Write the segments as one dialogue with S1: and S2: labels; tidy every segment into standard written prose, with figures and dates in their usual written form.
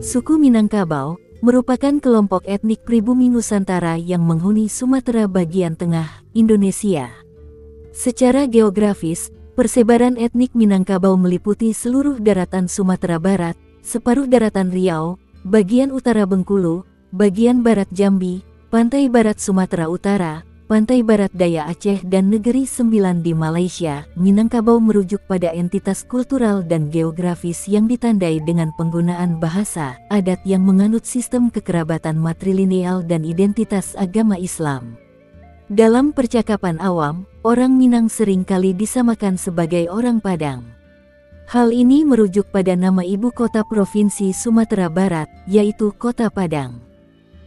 S1: Suku Minangkabau merupakan kelompok etnik pribumi Nusantara yang menghuni Sumatera bagian tengah, Indonesia. Secara geografis, persebaran etnik Minangkabau meliputi seluruh daratan Sumatera Barat, separuh daratan Riau, bagian utara Bengkulu, bagian barat Jambi, pantai barat Sumatera Utara, pantai barat daya Aceh dan Negeri Sembilan di Malaysia. Minangkabau merujuk pada entitas kultural dan geografis yang ditandai dengan penggunaan bahasa, adat yang menganut sistem kekerabatan matrilineal dan identitas agama Islam. Dalam percakapan awam, orang Minang sering kali disamakan sebagai orang Padang. Hal ini merujuk pada nama ibu kota provinsi Sumatera Barat, yaitu Kota Padang.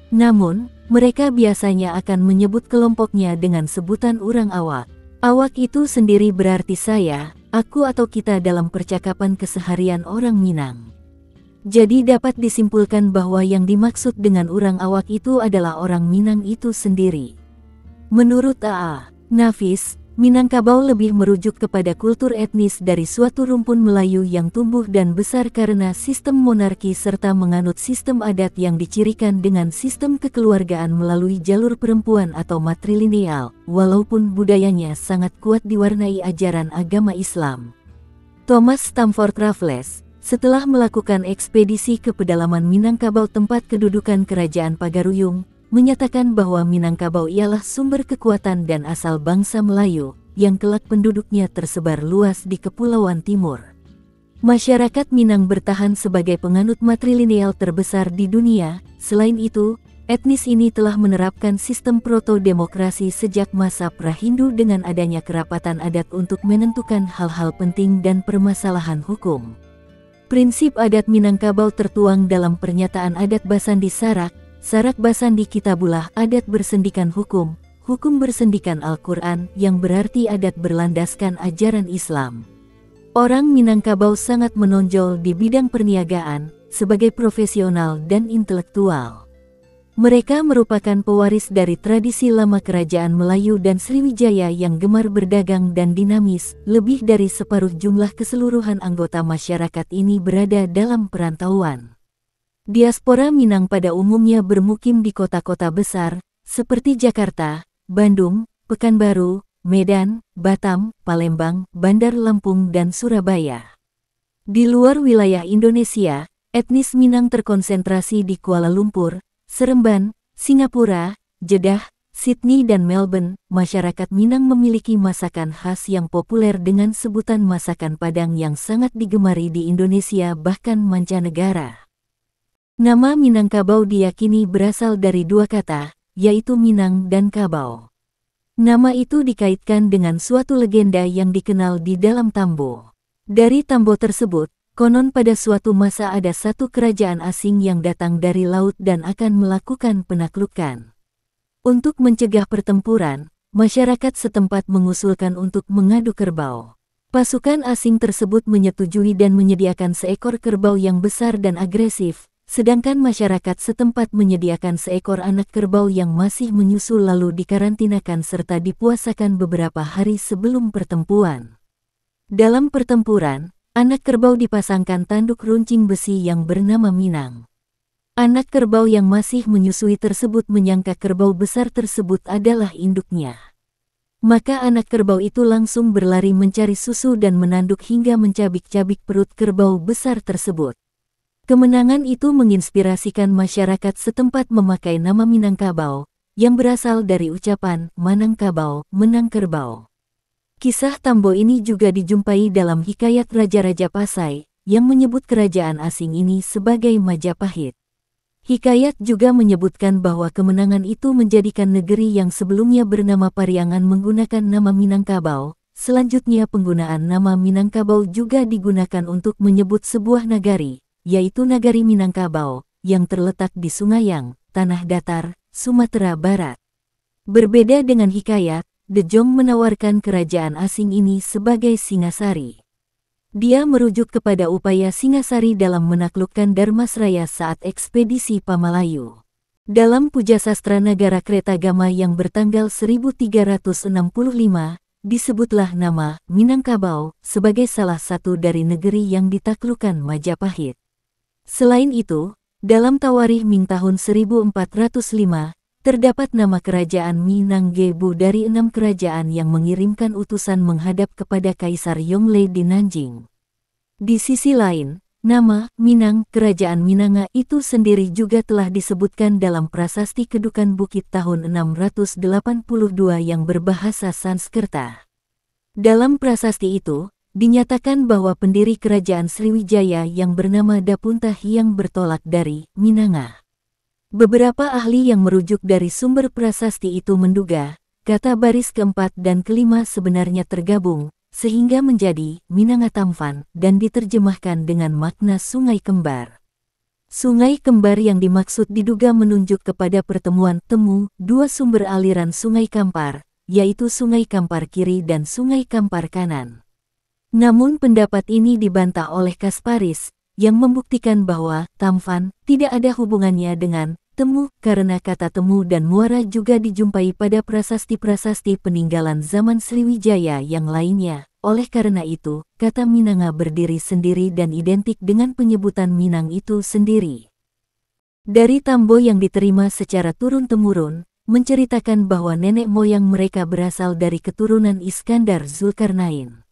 S1: Namun, mereka biasanya akan menyebut kelompoknya dengan sebutan urang awak. Awak itu sendiri berarti saya, aku atau kita dalam percakapan keseharian orang Minang. Jadi dapat disimpulkan bahwa yang dimaksud dengan urang awak itu adalah orang Minang itu sendiri. Menurut A.A. Nafis, Minangkabau lebih merujuk kepada kultur etnis dari suatu rumpun Melayu yang tumbuh dan besar karena sistem monarki serta menganut sistem adat yang dicirikan dengan sistem kekeluargaan melalui jalur perempuan atau matrilineal, walaupun budayanya sangat kuat diwarnai ajaran agama Islam. Thomas Stamford Raffles, setelah melakukan ekspedisi ke pedalaman Minangkabau tempat kedudukan Kerajaan Pagaruyung, menyatakan bahwa Minangkabau ialah sumber kekuatan dan asal bangsa Melayu, yang kelak penduduknya tersebar luas di Kepulauan Timur. Masyarakat Minang bertahan sebagai penganut matrilineal terbesar di dunia. Selain itu, etnis ini telah menerapkan sistem proto-demokrasi sejak masa pra-Hindu dengan adanya kerapatan adat untuk menentukan hal-hal penting dan permasalahan hukum. Prinsip adat Minangkabau tertuang dalam pernyataan adat Basandi Sarak, Sarak Basandi Kitabullah adat bersendikan hukum, hukum bersendikan Al-Quran yang berarti adat berlandaskan ajaran Islam. Orang Minangkabau sangat menonjol di bidang perniagaan, sebagai profesional dan intelektual. Mereka merupakan pewaris dari tradisi lama kerajaan Melayu dan Sriwijaya yang gemar berdagang dan dinamis. Lebih dari separuh jumlah keseluruhan anggota masyarakat ini berada dalam perantauan. Diaspora Minang pada umumnya bermukim di kota-kota besar, seperti Jakarta, Bandung, Pekanbaru, Medan, Batam, Palembang, Bandar Lampung dan Surabaya. Di luar wilayah Indonesia, etnis Minang terkonsentrasi di Kuala Lumpur, Seremban, Singapura, Jeddah, Sydney dan Melbourne. Masyarakat Minang memiliki masakan khas yang populer dengan sebutan masakan Padang yang sangat digemari di Indonesia bahkan mancanegara. Nama Minangkabau diyakini berasal dari dua kata, yaitu Minang dan Kabau. Nama itu dikaitkan dengan suatu legenda yang dikenal di dalam Tambo. Dari Tambo tersebut, konon pada suatu masa ada satu kerajaan asing yang datang dari laut dan akan melakukan penaklukan. Untuk mencegah pertempuran, masyarakat setempat mengusulkan untuk mengadu kerbau. Pasukan asing tersebut menyetujui dan menyediakan seekor kerbau yang besar dan agresif, sedangkan masyarakat setempat menyediakan seekor anak kerbau yang masih menyusul lalu dikarantinakan serta dipuasakan beberapa hari sebelum pertempuran. Dalam pertempuran, anak kerbau dipasangkan tanduk runcing besi yang bernama Minang. Anak kerbau yang masih menyusui tersebut menyangka kerbau besar tersebut adalah induknya. Maka anak kerbau itu langsung berlari mencari susu dan menanduk hingga mencabik-cabik perut kerbau besar tersebut. Kemenangan itu menginspirasikan masyarakat setempat memakai nama Minangkabau, yang berasal dari ucapan Manangkabau, menang kerbau. Kisah Tambo ini juga dijumpai dalam hikayat Raja-Raja Pasai, yang menyebut kerajaan asing ini sebagai Majapahit. Hikayat juga menyebutkan bahwa kemenangan itu menjadikan negeri yang sebelumnya bernama Pariangan menggunakan nama Minangkabau. Selanjutnya penggunaan nama Minangkabau juga digunakan untuk menyebut sebuah nagari, yaitu Nagari Minangkabau, yang terletak di Sungayang, Tanah Datar, Sumatera Barat. Berbeda dengan hikayat, De Jong menawarkan kerajaan asing ini sebagai Singasari. Dia merujuk kepada upaya Singasari dalam menaklukkan Dharmasraya saat ekspedisi Pamalayu. Dalam Puja Sastra Nagara Kretagama yang bertanggal 1365, disebutlah nama Minangkabau sebagai salah satu dari negeri yang ditaklukkan Majapahit. Selain itu, Dalam Tawarikh Ming tahun 1405, terdapat nama kerajaan Minanggebu dari 6 kerajaan yang mengirimkan utusan menghadap kepada Kaisar Yongle di Nanjing. Di sisi lain, nama Minang, Kerajaan Minanga itu sendiri juga telah disebutkan dalam Prasasti Kedukan Bukit tahun 682 yang berbahasa Sanskerta. Dalam prasasti itu, dinyatakan bahwa pendiri Kerajaan Sriwijaya yang bernama Dapunta Hyang bertolak dari Minanga. Beberapa ahli yang merujuk dari sumber prasasti itu menduga, kata baris keempat dan kelima sebenarnya tergabung, sehingga menjadi Minanga Tamfan dan diterjemahkan dengan makna sungai kembar. Sungai kembar yang dimaksud diduga menunjuk kepada pertemuan temu dua sumber aliran Sungai Kampar, yaitu Sungai Kampar Kiri dan Sungai Kampar Kanan. Namun pendapat ini dibantah oleh Kasparis, yang membuktikan bahwa Tamfan tidak ada hubungannya dengan temu, karena kata temu dan muara juga dijumpai pada prasasti-prasasti peninggalan zaman Sriwijaya yang lainnya. Oleh karena itu, kata Minanga berdiri sendiri dan identik dengan penyebutan Minang itu sendiri. Dari Tambo yang diterima secara turun-temurun, menceritakan bahwa nenek moyang mereka berasal dari keturunan Iskandar Zulkarnain.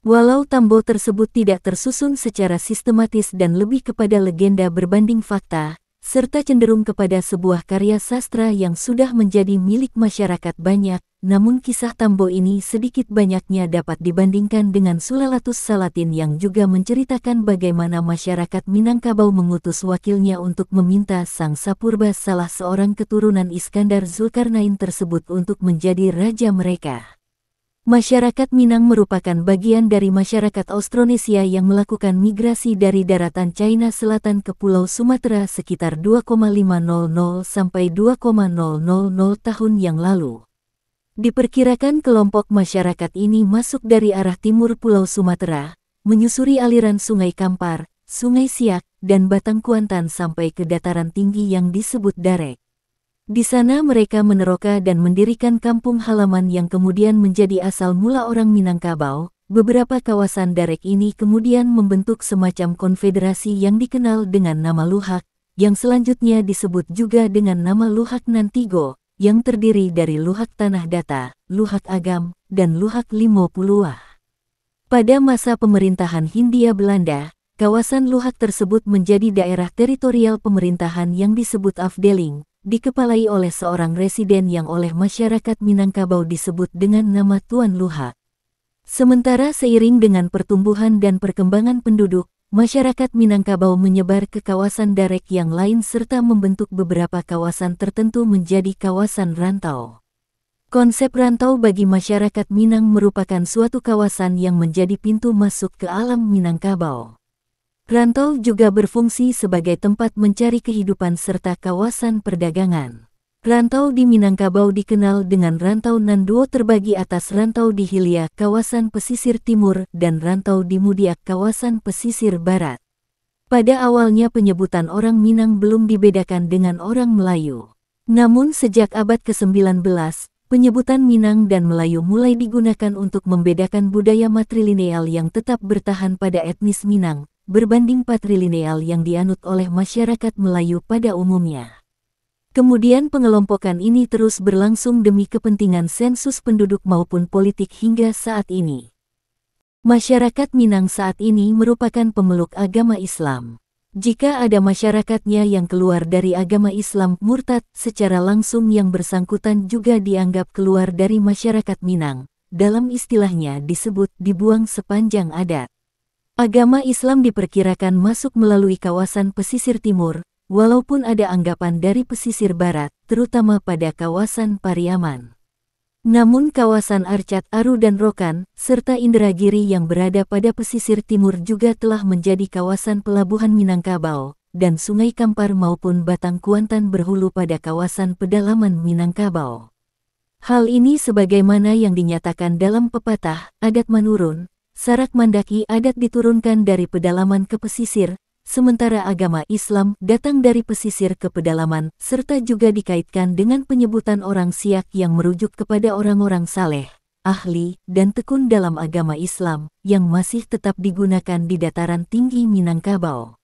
S1: Walau Tambo tersebut tidak tersusun secara sistematis dan lebih kepada legenda berbanding fakta, serta cenderung kepada sebuah karya sastra yang sudah menjadi milik masyarakat banyak, namun kisah Tambo ini sedikit banyaknya dapat dibandingkan dengan Sulalatus Salatin yang juga menceritakan bagaimana masyarakat Minangkabau mengutus wakilnya untuk meminta Sang Sapurba, salah seorang keturunan Iskandar Zulkarnain tersebut, untuk menjadi raja mereka. Masyarakat Minang merupakan bagian dari masyarakat Austronesia yang melakukan migrasi dari daratan China Selatan ke Pulau Sumatera sekitar 2,500 sampai 2,000 tahun yang lalu. Diperkirakan kelompok masyarakat ini masuk dari arah timur Pulau Sumatera, menyusuri aliran Sungai Kampar, Sungai Siak, dan Batang Kuantan sampai ke dataran tinggi yang disebut Darek. Di sana mereka meneroka dan mendirikan kampung halaman yang kemudian menjadi asal mula orang Minangkabau. Beberapa kawasan Darek ini kemudian membentuk semacam konfederasi yang dikenal dengan nama Luhak, yang selanjutnya disebut juga dengan nama Luhak Nantigo, yang terdiri dari Luhak Tanah Data, Luhak Agam, dan Luhak Limo Puluah. Pada masa pemerintahan Hindia Belanda, kawasan Luhak tersebut menjadi daerah teritorial pemerintahan yang disebut Afdeling, dikepalai oleh seorang residen yang oleh masyarakat Minangkabau disebut dengan nama Tuan Luhak. Sementara seiring dengan pertumbuhan dan perkembangan penduduk, masyarakat Minangkabau menyebar ke kawasan Darek yang lain serta membentuk beberapa kawasan tertentu menjadi kawasan rantau. Konsep rantau bagi masyarakat Minang merupakan suatu kawasan yang menjadi pintu masuk ke alam Minangkabau. Rantau juga berfungsi sebagai tempat mencari kehidupan serta kawasan perdagangan. Rantau di Minangkabau dikenal dengan Rantau Nanduo terbagi atas Rantau di Hilia, kawasan pesisir timur, dan Rantau di Mudiak, kawasan pesisir barat. Pada awalnya penyebutan orang Minang belum dibedakan dengan orang Melayu. Namun sejak abad ke-19, penyebutan Minang dan Melayu mulai digunakan untuk membedakan budaya matrilineal yang tetap bertahan pada etnis Minang, berbanding patrilineal yang dianut oleh masyarakat Melayu pada umumnya. Kemudian pengelompokan ini terus berlangsung demi kepentingan sensus penduduk maupun politik hingga saat ini. Masyarakat Minang saat ini merupakan pemeluk agama Islam. Jika ada masyarakatnya yang keluar dari agama Islam murtad, secara langsung yang bersangkutan juga dianggap keluar dari masyarakat Minang. Dalam istilahnya disebut dibuang sepanjang adat. Agama Islam diperkirakan masuk melalui kawasan pesisir timur, walaupun ada anggapan dari pesisir barat, terutama pada kawasan Pariaman. Namun kawasan Arcat, Aru dan Rokan, serta Indragiri yang berada pada pesisir timur juga telah menjadi kawasan pelabuhan Minangkabau, dan Sungai Kampar maupun Batang Kuantan berhulu pada kawasan pedalaman Minangkabau. Hal ini sebagaimana yang dinyatakan dalam pepatah, adat menurun, sarak mandaki, adat diturunkan dari pedalaman ke pesisir, sementara agama Islam datang dari pesisir ke pedalaman, serta juga dikaitkan dengan penyebutan orang Siak yang merujuk kepada orang-orang saleh, ahli, dan tekun dalam agama Islam, yang masih tetap digunakan di dataran tinggi Minangkabau.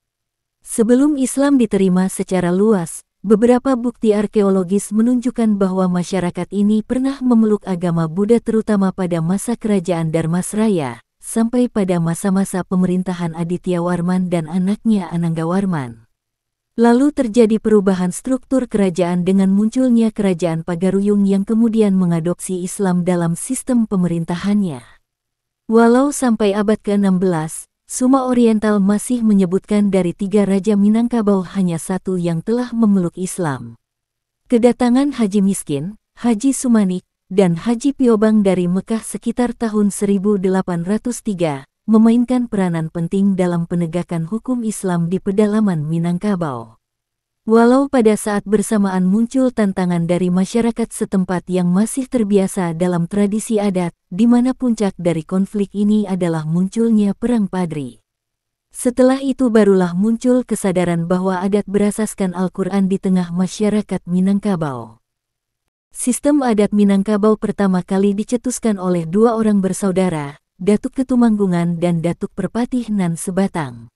S1: Sebelum Islam diterima secara luas, beberapa bukti arkeologis menunjukkan bahwa masyarakat ini pernah memeluk agama Buddha terutama pada masa kerajaan Dharmasraya, sampai pada masa-masa pemerintahan Adityawarman dan anaknya Ananggawarman. Lalu terjadi perubahan struktur kerajaan dengan munculnya kerajaan Pagaruyung yang kemudian mengadopsi Islam dalam sistem pemerintahannya. Walau sampai abad ke-16, Suma Oriental masih menyebutkan dari 3 Raja Minangkabau hanya 1 yang telah memeluk Islam. Kedatangan Haji Miskin, Haji Sumanik, dan Haji Piobang dari Mekah sekitar tahun 1803, memainkan peranan penting dalam penegakan hukum Islam di pedalaman Minangkabau. Walau pada saat bersamaan muncul tantangan dari masyarakat setempat yang masih terbiasa dalam tradisi adat, di mana puncak dari konflik ini adalah munculnya Perang Padri. Setelah itu barulah muncul kesadaran bahwa adat berasaskan Al-Quran di tengah masyarakat Minangkabau. Sistem adat Minangkabau pertama kali dicetuskan oleh 2 orang bersaudara, Datuk Ketumanggungan dan Datuk Perpatih Nan Sebatang.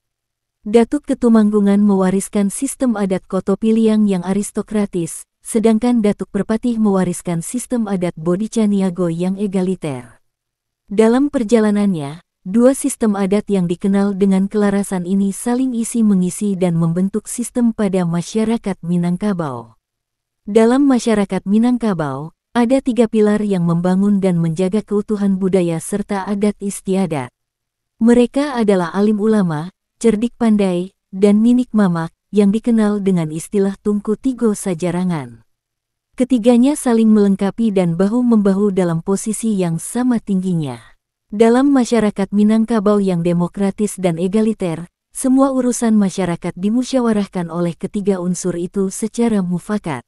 S1: Datuk Ketumanggungan mewariskan sistem adat Kotopiliang yang aristokratis, sedangkan Datuk Perpatih mewariskan sistem adat Bodicaniago yang egaliter. Dalam perjalanannya, 2 sistem adat yang dikenal dengan kelarasan ini saling isi-mengisi dan membentuk sistem pada masyarakat Minangkabau. Dalam masyarakat Minangkabau, ada 3 pilar yang membangun dan menjaga keutuhan budaya serta adat istiadat. Mereka adalah alim ulama, cerdik pandai, dan ninik mamak, yang dikenal dengan istilah Tungku Tigo Sajarangan. Ketiganya saling melengkapi dan bahu-membahu dalam posisi yang sama tingginya. Dalam masyarakat Minangkabau yang demokratis dan egaliter, semua urusan masyarakat dimusyawarahkan oleh ketiga unsur itu secara mufakat.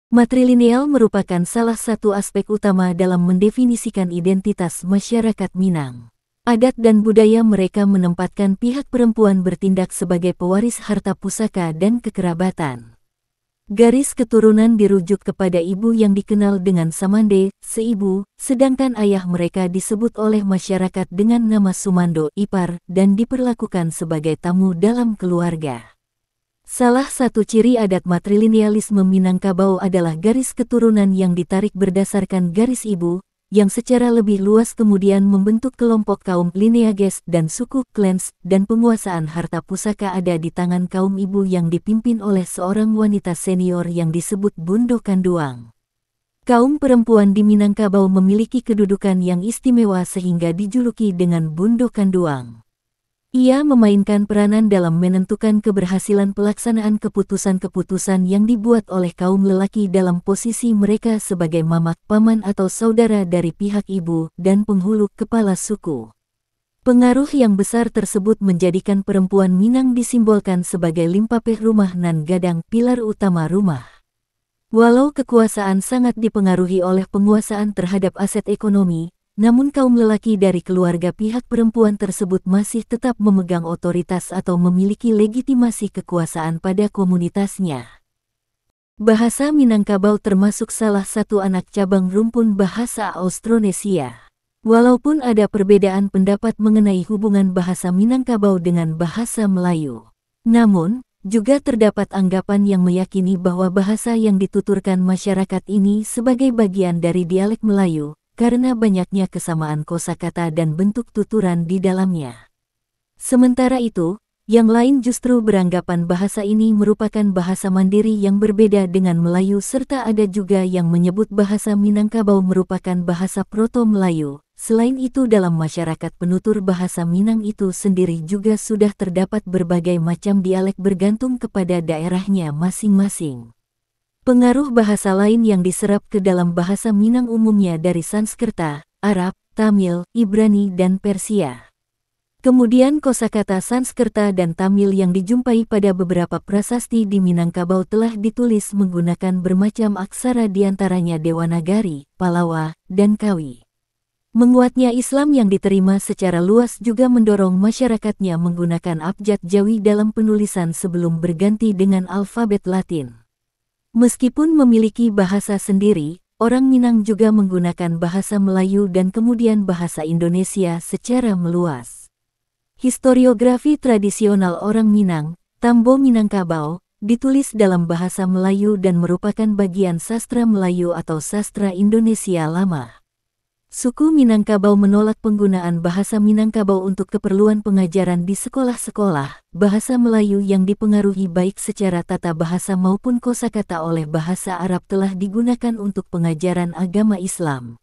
S1: Matrilineal merupakan salah satu aspek utama dalam mendefinisikan identitas masyarakat Minang. Adat dan budaya mereka menempatkan pihak perempuan bertindak sebagai pewaris harta pusaka dan kekerabatan. Garis keturunan dirujuk kepada ibu yang dikenal dengan Samande, seibu, sedangkan ayah mereka disebut oleh masyarakat dengan nama Sumando, ipar, dan diperlakukan sebagai tamu dalam keluarga. Salah satu ciri adat matrilinealisme Minangkabau adalah garis keturunan yang ditarik berdasarkan garis ibu, yang secara lebih luas kemudian membentuk kelompok kaum lineages dan suku clans, dan penguasaan harta pusaka ada di tangan kaum ibu yang dipimpin oleh seorang wanita senior yang disebut Bundo Kanduang. Kaum perempuan di Minangkabau memiliki kedudukan yang istimewa sehingga dijuluki dengan Bundo Kanduang. Ia memainkan peranan dalam menentukan keberhasilan pelaksanaan keputusan-keputusan yang dibuat oleh kaum lelaki dalam posisi mereka sebagai mamak, paman atau saudara dari pihak ibu, dan penghulu kepala suku. Pengaruh yang besar tersebut menjadikan perempuan Minang disimbolkan sebagai limpapeh rumah nan gadang, pilar utama rumah. Walau kekuasaan sangat dipengaruhi oleh penguasaan terhadap aset ekonomi, namun kaum lelaki dari keluarga pihak perempuan tersebut masih tetap memegang otoritas atau memiliki legitimasi kekuasaan pada komunitasnya. Bahasa Minangkabau termasuk salah satu anak cabang rumpun bahasa Austronesia. Walaupun ada perbedaan pendapat mengenai hubungan bahasa Minangkabau dengan bahasa Melayu, namun juga terdapat anggapan yang meyakini bahwa bahasa yang dituturkan masyarakat ini sebagai bagian dari dialek Melayu, karena banyaknya kesamaan kosakata dan bentuk tuturan di dalamnya. Sementara itu, yang lain justru beranggapan bahasa ini merupakan bahasa mandiri yang berbeda dengan Melayu serta ada juga yang menyebut bahasa Minangkabau merupakan bahasa Proto-Melayu. Selain itu dalam masyarakat penutur bahasa Minang itu sendiri juga sudah terdapat berbagai macam dialek bergantung kepada daerahnya masing-masing. Pengaruh bahasa lain yang diserap ke dalam bahasa Minang umumnya dari Sanskerta, Arab, Tamil, Ibrani, dan Persia. Kemudian kosakata Sanskerta dan Tamil yang dijumpai pada beberapa prasasti di Minangkabau telah ditulis menggunakan bermacam aksara diantaranya Dewanagari, Palawa, dan Kawi. Menguatnya Islam yang diterima secara luas juga mendorong masyarakatnya menggunakan abjad Jawi dalam penulisan sebelum berganti dengan alfabet Latin. Meskipun memiliki bahasa sendiri, orang Minang juga menggunakan bahasa Melayu dan kemudian bahasa Indonesia secara meluas. Historiografi tradisional orang Minang, Tambo Minangkabau, ditulis dalam bahasa Melayu dan merupakan bagian sastra Melayu atau sastra Indonesia lama. Suku Minangkabau menolak penggunaan bahasa Minangkabau untuk keperluan pengajaran di sekolah-sekolah. Bahasa Melayu yang dipengaruhi baik secara tata bahasa maupun kosakata oleh bahasa Arab telah digunakan untuk pengajaran agama Islam.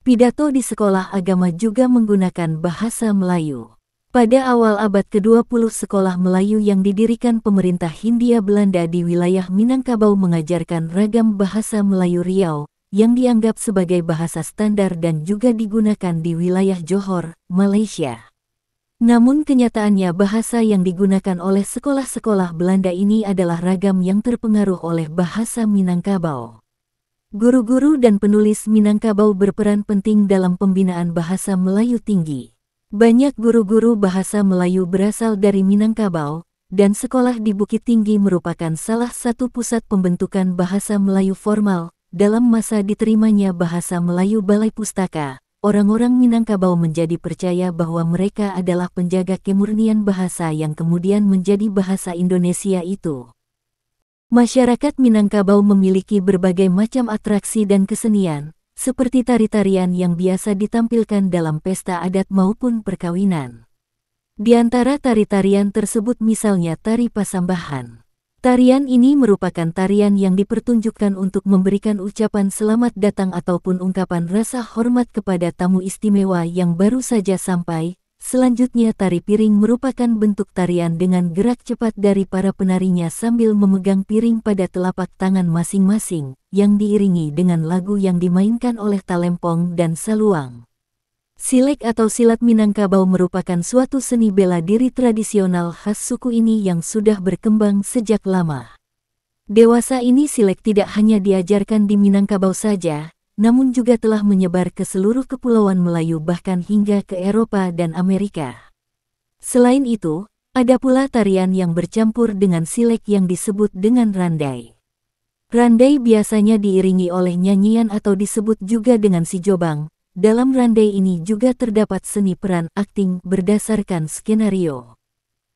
S1: Pidato di sekolah agama juga menggunakan bahasa Melayu. Pada awal abad ke-20, sekolah Melayu yang didirikan pemerintah Hindia Belanda di wilayah Minangkabau mengajarkan ragam bahasa Melayu Riau, yang dianggap sebagai bahasa standar dan juga digunakan di wilayah Johor, Malaysia. Namun kenyataannya bahasa yang digunakan oleh sekolah-sekolah Belanda ini adalah ragam yang terpengaruh oleh bahasa Minangkabau. Guru-guru dan penulis Minangkabau berperan penting dalam pembinaan bahasa Melayu tinggi. Banyak guru-guru bahasa Melayu berasal dari Minangkabau, dan sekolah di Bukit Tinggi merupakan salah satu pusat pembentukan bahasa Melayu formal. Dalam masa diterimanya bahasa Melayu Balai Pustaka, orang-orang Minangkabau menjadi percaya bahwa mereka adalah penjaga kemurnian bahasa yang kemudian menjadi bahasa Indonesia itu. Masyarakat Minangkabau memiliki berbagai macam atraksi dan kesenian, seperti tari-tarian yang biasa ditampilkan dalam pesta adat maupun perkawinan. Di antara tari-tarian tersebut misalnya tari Pasambahan. Tarian ini merupakan tarian yang dipertunjukkan untuk memberikan ucapan selamat datang ataupun ungkapan rasa hormat kepada tamu istimewa yang baru saja sampai. Selanjutnya tari piring merupakan bentuk tarian dengan gerak cepat dari para penarinya sambil memegang piring pada telapak tangan masing-masing, yang diiringi dengan lagu yang dimainkan oleh talempong dan saluang. Silek atau silat Minangkabau merupakan suatu seni bela diri tradisional khas suku ini yang sudah berkembang sejak lama. Dewasa ini silek tidak hanya diajarkan di Minangkabau saja, namun juga telah menyebar ke seluruh kepulauan Melayu bahkan hingga ke Eropa dan Amerika. Selain itu, ada pula tarian yang bercampur dengan silek yang disebut dengan randai. Randai biasanya diiringi oleh nyanyian atau disebut juga dengan sijobang. Dalam randai ini juga terdapat seni peran akting berdasarkan skenario.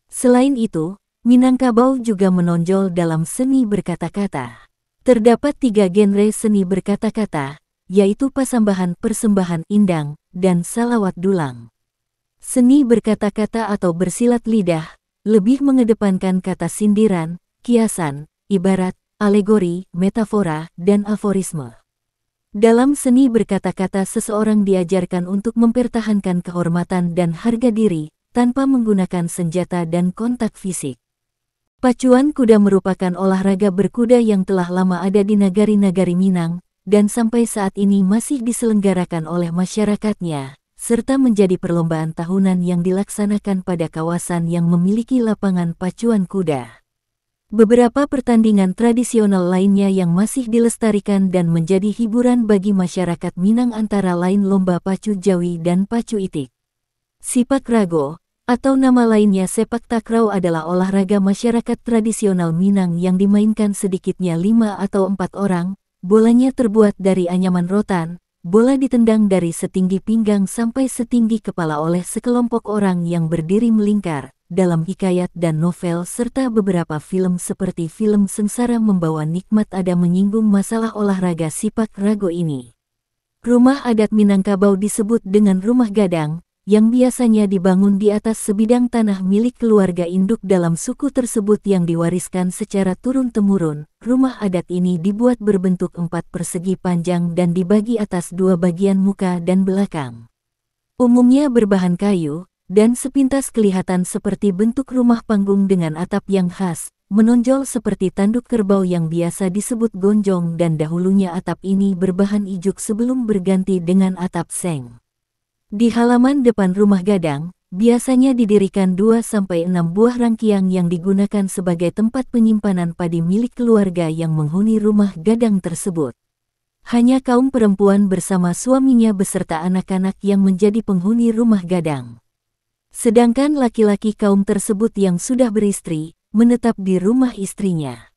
S1: Selain itu, Minangkabau juga menonjol dalam seni berkata-kata. Terdapat 3 genre seni berkata-kata, yaitu Pasambahan, Persembahan Indang, dan Salawat Dulang. Seni berkata-kata atau bersilat lidah, lebih mengedepankan kata sindiran, kiasan, ibarat, alegori, metafora, dan aforisme. Dalam seni berkata-kata seseorang diajarkan untuk mempertahankan kehormatan dan harga diri, tanpa menggunakan senjata dan kontak fisik. Pacuan kuda merupakan olahraga berkuda yang telah lama ada di nagari-nagari Minang, dan sampai saat ini masih diselenggarakan oleh masyarakatnya, serta menjadi perlombaan tahunan yang dilaksanakan pada kawasan yang memiliki lapangan pacuan kuda. Beberapa pertandingan tradisional lainnya yang masih dilestarikan dan menjadi hiburan bagi masyarakat Minang antara lain lomba pacu Jawi dan pacu itik. Sipak rago, atau nama lainnya sepak takraw adalah olahraga masyarakat tradisional Minang yang dimainkan sedikitnya 5 atau 4 orang, bolanya terbuat dari anyaman rotan, bola ditendang dari setinggi pinggang sampai setinggi kepala oleh sekelompok orang yang berdiri melingkar. Dalam hikayat dan novel serta beberapa film seperti film Sengsara Membawa Nikmat ada menyinggung masalah olahraga sipak rago ini. Rumah adat Minangkabau disebut dengan rumah gadang, yang biasanya dibangun di atas sebidang tanah milik keluarga induk dalam suku tersebut yang diwariskan secara turun-temurun. Rumah adat ini dibuat berbentuk 4 persegi panjang dan dibagi atas 2 bagian muka dan belakang. Umumnya berbahan kayu, dan sepintas kelihatan seperti bentuk rumah panggung dengan atap yang khas, menonjol seperti tanduk kerbau yang biasa disebut gonjong dan dahulunya atap ini berbahan ijuk sebelum berganti dengan atap seng. Di halaman depan rumah gadang, biasanya didirikan 2-6 buah rangkiang yang digunakan sebagai tempat penyimpanan padi milik keluarga yang menghuni rumah gadang tersebut. Hanya kaum perempuan bersama suaminya beserta anak-anak yang menjadi penghuni rumah gadang. Sedangkan laki-laki kaum tersebut yang sudah beristri, menetap di rumah istrinya.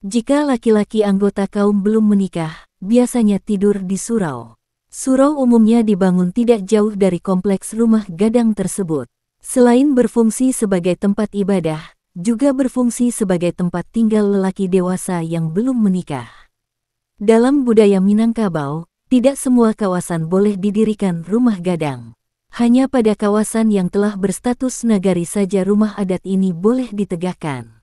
S1: Jika laki-laki anggota kaum belum menikah, biasanya tidur di surau. Surau umumnya dibangun tidak jauh dari kompleks rumah gadang tersebut. Selain berfungsi sebagai tempat ibadah, juga berfungsi sebagai tempat tinggal lelaki dewasa yang belum menikah. Dalam budaya Minangkabau, tidak semua kawasan boleh didirikan rumah gadang. Hanya pada kawasan yang telah berstatus nagari saja rumah adat ini boleh ditegakkan.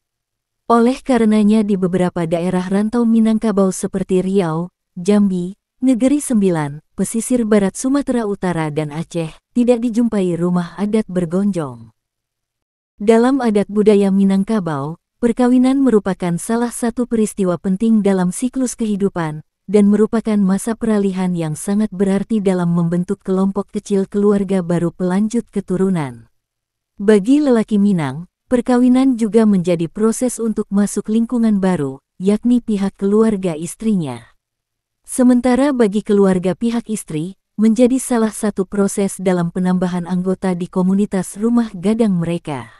S1: Oleh karenanya di beberapa daerah rantau Minangkabau seperti Riau, Jambi, Negeri Sembilan, pesisir barat Sumatera Utara dan Aceh, tidak dijumpai rumah adat bergonjong. Dalam adat budaya Minangkabau, perkawinan merupakan salah satu peristiwa penting dalam siklus kehidupan, dan merupakan masa peralihan yang sangat berarti dalam membentuk kelompok kecil keluarga baru pelanjut keturunan. Bagi lelaki Minang, perkawinan juga menjadi proses untuk masuk lingkungan baru, yakni pihak keluarga istrinya. Sementara bagi keluarga pihak istri, menjadi salah satu proses dalam penambahan anggota di komunitas rumah gadang mereka.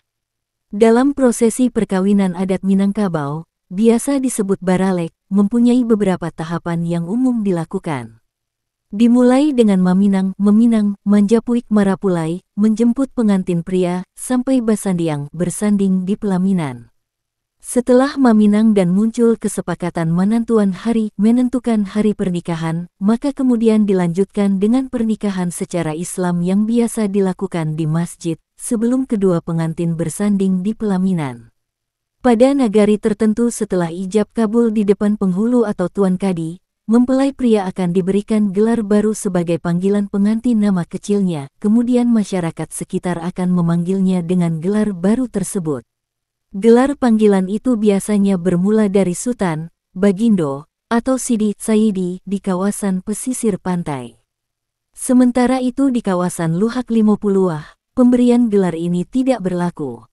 S1: Dalam prosesi perkawinan adat Minangkabau, biasa disebut baralek, mempunyai beberapa tahapan yang umum dilakukan. Dimulai dengan meminang, manjapuik marapulai, menjemput pengantin pria, sampai basandiang, bersanding di pelaminan. Setelah meminang dan muncul kesepakatan menentukan hari pernikahan, maka kemudian dilanjutkan dengan pernikahan secara Islam yang biasa dilakukan di masjid, sebelum kedua pengantin bersanding di pelaminan. Pada nagari tertentu setelah ijab kabul di depan penghulu atau tuan kadi, mempelai pria akan diberikan gelar baru sebagai panggilan pengantin nama kecilnya, kemudian masyarakat sekitar akan memanggilnya dengan gelar baru tersebut. Gelar panggilan itu biasanya bermula dari Sultan, Bagindo, atau Sidi, Saidi di kawasan pesisir pantai. Sementara itu di kawasan Luhak Limopuluah, pemberian gelar ini tidak berlaku.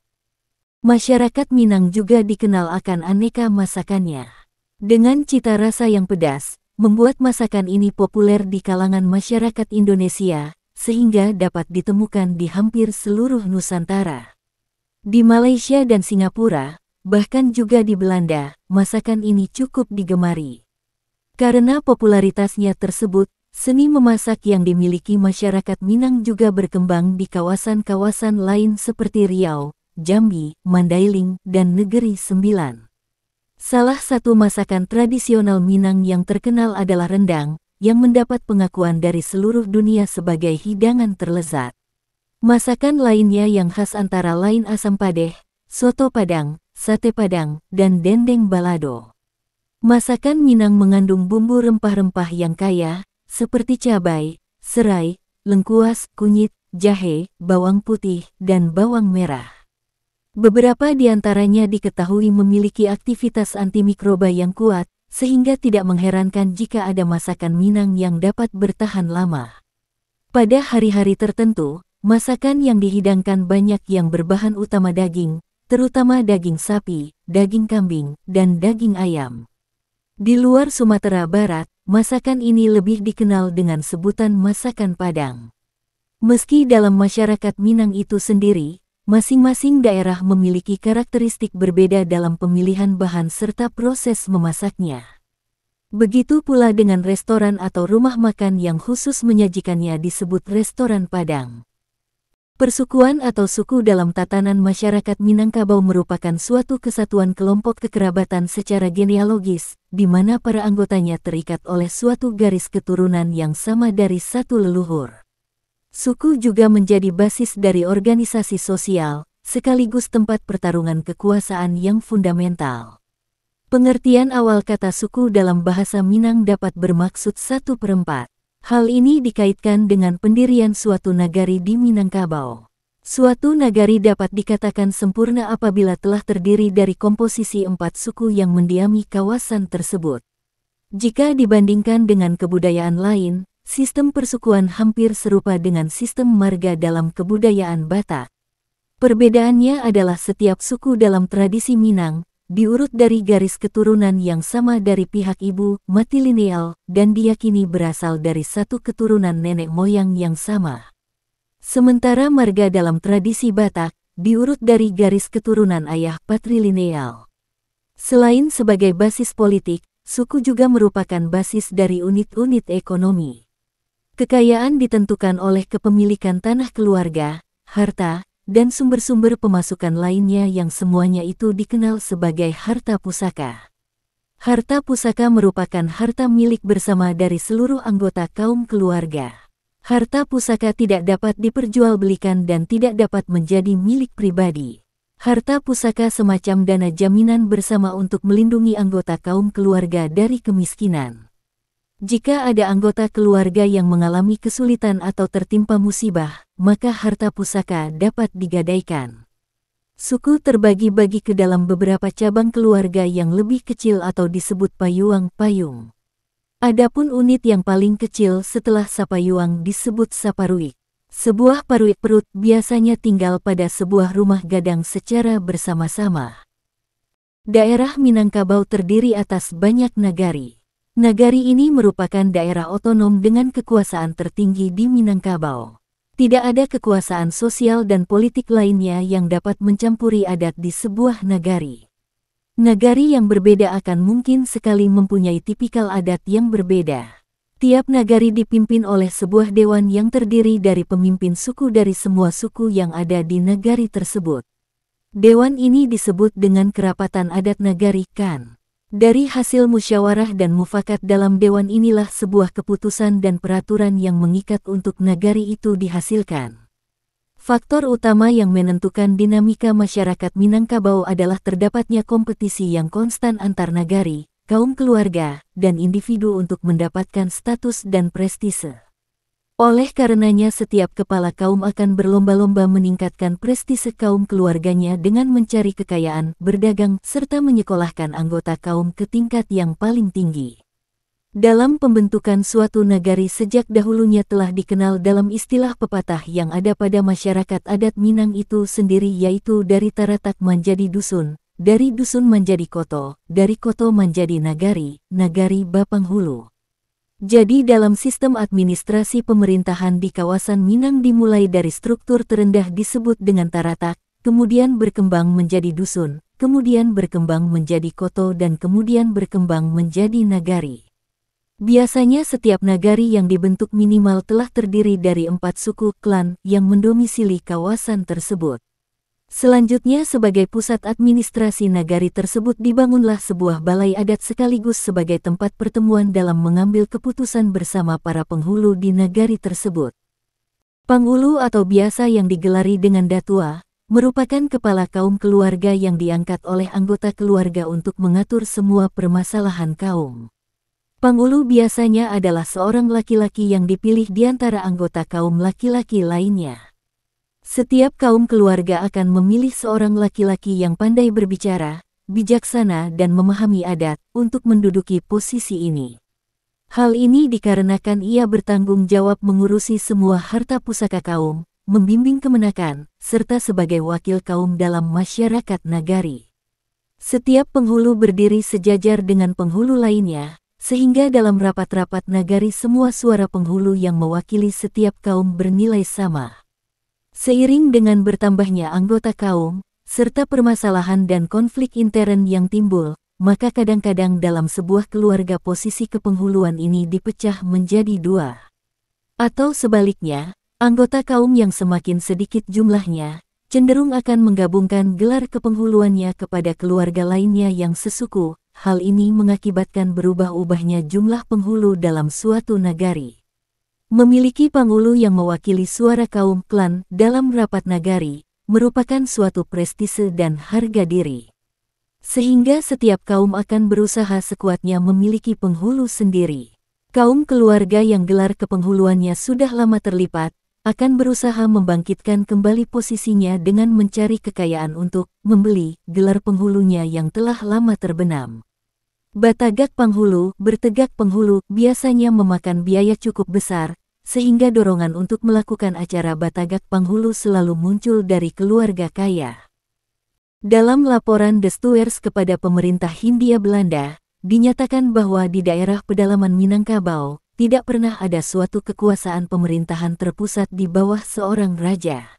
S1: Masyarakat Minang juga dikenal akan aneka masakannya. Dengan cita rasa yang pedas, membuat masakan ini populer di kalangan masyarakat Indonesia, sehingga dapat ditemukan di hampir seluruh Nusantara. Di Malaysia dan Singapura, bahkan juga di Belanda, masakan ini cukup digemari. Karena popularitasnya tersebut, seni memasak yang dimiliki masyarakat Minang juga berkembang di kawasan-kawasan lain seperti Riau, Jambi, Mandailing, dan Negeri Sembilan. Salah satu masakan tradisional Minang yang terkenal adalah rendang, yang mendapat pengakuan dari seluruh dunia sebagai hidangan terlezat. Masakan lainnya yang khas antara lain asam padeh, soto Padang, sate Padang, dan dendeng balado. Masakan Minang mengandung bumbu rempah-rempah yang kaya, seperti cabai, serai, lengkuas, kunyit, jahe, bawang putih, dan bawang merah. Beberapa di antaranya diketahui memiliki aktivitas antimikroba yang kuat, sehingga tidak mengherankan jika ada masakan Minang yang dapat bertahan lama. Pada hari-hari tertentu, masakan yang dihidangkan banyak yang berbahan utama daging, terutama daging sapi, daging kambing, dan daging ayam. Di luar Sumatera Barat, masakan ini lebih dikenal dengan sebutan masakan Padang. Meski dalam masyarakat Minang itu sendiri, masing-masing daerah memiliki karakteristik berbeda dalam pemilihan bahan serta proses memasaknya. Begitu pula dengan restoran atau rumah makan yang khusus menyajikannya disebut restoran Padang. Persukuan atau suku dalam tatanan masyarakat Minangkabau merupakan suatu kesatuan kelompok kekerabatan secara genealogis, di mana para anggotanya terikat oleh suatu garis keturunan yang sama dari satu leluhur. Suku juga menjadi basis dari organisasi sosial, sekaligus tempat pertarungan kekuasaan yang fundamental. Pengertian awal kata suku dalam bahasa Minang dapat bermaksud 1/4. Hal ini dikaitkan dengan pendirian suatu nagari di Minangkabau. Suatu nagari dapat dikatakan sempurna apabila telah terdiri dari komposisi 4 suku yang mendiami kawasan tersebut. Jika dibandingkan dengan kebudayaan lain, sistem persukuan hampir serupa dengan sistem marga dalam kebudayaan Batak. Perbedaannya adalah setiap suku dalam tradisi Minang, diurut dari garis keturunan yang sama dari pihak ibu, matrilineal, dan diyakini berasal dari satu keturunan nenek moyang yang sama. Sementara marga dalam tradisi Batak, diurut dari garis keturunan ayah patrilineal. Selain sebagai basis politik, suku juga merupakan basis dari unit-unit ekonomi. Kekayaan ditentukan oleh kepemilikan tanah keluarga, harta, dan sumber-sumber pemasukan lainnya yang semuanya itu dikenal sebagai harta pusaka. Harta pusaka merupakan harta milik bersama dari seluruh anggota kaum keluarga. Harta pusaka tidak dapat diperjualbelikan dan tidak dapat menjadi milik pribadi. Harta pusaka semacam dana jaminan bersama untuk melindungi anggota kaum keluarga dari kemiskinan. Jika ada anggota keluarga yang mengalami kesulitan atau tertimpa musibah, maka harta pusaka dapat digadaikan. Suku terbagi-bagi ke dalam beberapa cabang keluarga yang lebih kecil atau disebut payuang-payung. Adapun unit yang paling kecil setelah sapayuang disebut saparuik. Sebuah paruik perut biasanya tinggal pada sebuah rumah gadang secara bersama-sama. Daerah Minangkabau terdiri atas banyak nagari. Nagari ini merupakan daerah otonom dengan kekuasaan tertinggi di Minangkabau. Tidak ada kekuasaan sosial dan politik lainnya yang dapat mencampuri adat di sebuah nagari. Nagari yang berbeda akan mungkin sekali mempunyai tipikal adat yang berbeda. Tiap nagari dipimpin oleh sebuah dewan yang terdiri dari pemimpin suku dari semua suku yang ada di nagari tersebut. Dewan ini disebut dengan kerapatan adat nagari kan. Dari hasil musyawarah dan mufakat dalam dewan inilah sebuah keputusan dan peraturan yang mengikat untuk nagari itu dihasilkan. Faktor utama yang menentukan dinamika masyarakat Minangkabau adalah terdapatnya kompetisi yang konstan antar nagari, kaum keluarga, dan individu untuk mendapatkan status dan prestise. Oleh karenanya setiap kepala kaum akan berlomba-lomba meningkatkan prestise kaum keluarganya dengan mencari kekayaan, berdagang, serta menyekolahkan anggota kaum ke tingkat yang paling tinggi. Dalam pembentukan suatu nagari sejak dahulunya telah dikenal dalam istilah pepatah yang ada pada masyarakat adat Minang itu sendiri yaitu dari taratak menjadi dusun, dari dusun menjadi koto, dari koto menjadi nagari, nagari Bapanghulu. Jadi dalam sistem administrasi pemerintahan di kawasan Minang dimulai dari struktur terendah disebut dengan taratak, kemudian berkembang menjadi dusun, kemudian berkembang menjadi koto dan kemudian berkembang menjadi nagari. Biasanya setiap nagari yang dibentuk minimal telah terdiri dari 4 suku klan yang mendomisili kawasan tersebut. Selanjutnya sebagai pusat administrasi nagari tersebut dibangunlah sebuah balai adat sekaligus sebagai tempat pertemuan dalam mengambil keputusan bersama para penghulu di nagari tersebut. Panghulu atau biasa yang digelari dengan datua, merupakan kepala kaum keluarga yang diangkat oleh anggota keluarga untuk mengatur semua permasalahan kaum. Panghulu biasanya adalah seorang laki-laki yang dipilih di antara anggota kaum laki-laki lainnya. Setiap kaum keluarga akan memilih seorang laki-laki yang pandai berbicara, bijaksana dan memahami adat untuk menduduki posisi ini. Hal ini dikarenakan ia bertanggung jawab mengurusi semua harta pusaka kaum, membimbing kemenakan, serta sebagai wakil kaum dalam masyarakat nagari. Setiap penghulu berdiri sejajar dengan penghulu lainnya, sehingga dalam rapat-rapat nagari semua suara penghulu yang mewakili setiap kaum bernilai sama. Seiring dengan bertambahnya anggota kaum, serta permasalahan dan konflik intern yang timbul, maka kadang-kadang dalam sebuah keluarga posisi kepenghuluan ini dipecah menjadi 2. Atau sebaliknya, anggota kaum yang semakin sedikit jumlahnya, cenderung akan menggabungkan gelar kepenghuluannya kepada keluarga lainnya yang sesuku. Hal ini mengakibatkan berubah-ubahnya jumlah penghulu dalam suatu nagari. Memiliki panghulu yang mewakili suara kaum klan dalam rapat nagari, merupakan suatu prestise dan harga diri. Sehingga setiap kaum akan berusaha sekuatnya memiliki penghulu sendiri. Kaum keluarga yang gelar kepenghuluannya sudah lama terlipat, akan berusaha membangkitkan kembali posisinya dengan mencari kekayaan untuk membeli gelar penghulunya yang telah lama terbenam. Batagak panghulu, bertegak penghulu, biasanya memakan biaya cukup besar, sehingga dorongan untuk melakukan acara batagak panghulu selalu muncul dari keluarga kaya. Dalam laporan The Stewards kepada pemerintah Hindia Belanda, dinyatakan bahwa di daerah pedalaman Minangkabau, tidak pernah ada suatu kekuasaan pemerintahan terpusat di bawah seorang raja.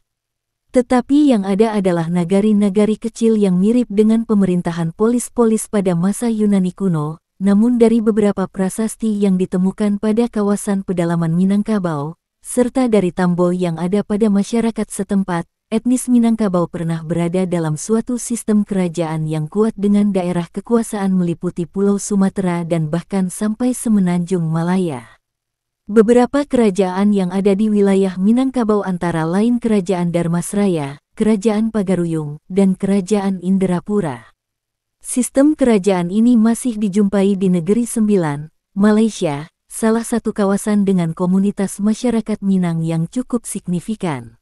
S1: Tetapi yang ada adalah nagari-nagari kecil yang mirip dengan pemerintahan polis-polis pada masa Yunani kuno, namun dari beberapa prasasti yang ditemukan pada kawasan pedalaman Minangkabau, serta dari tambo yang ada pada masyarakat setempat, etnis Minangkabau pernah berada dalam suatu sistem kerajaan yang kuat dengan daerah kekuasaan meliputi Pulau Sumatera dan bahkan sampai semenanjung Malaya. Beberapa kerajaan yang ada di wilayah Minangkabau antara lain Kerajaan Darmasraya, Kerajaan Pagaruyung, dan Kerajaan Indrapura. Sistem kerajaan ini masih dijumpai di Negeri Sembilan, Malaysia, salah satu kawasan dengan komunitas masyarakat Minang yang cukup signifikan.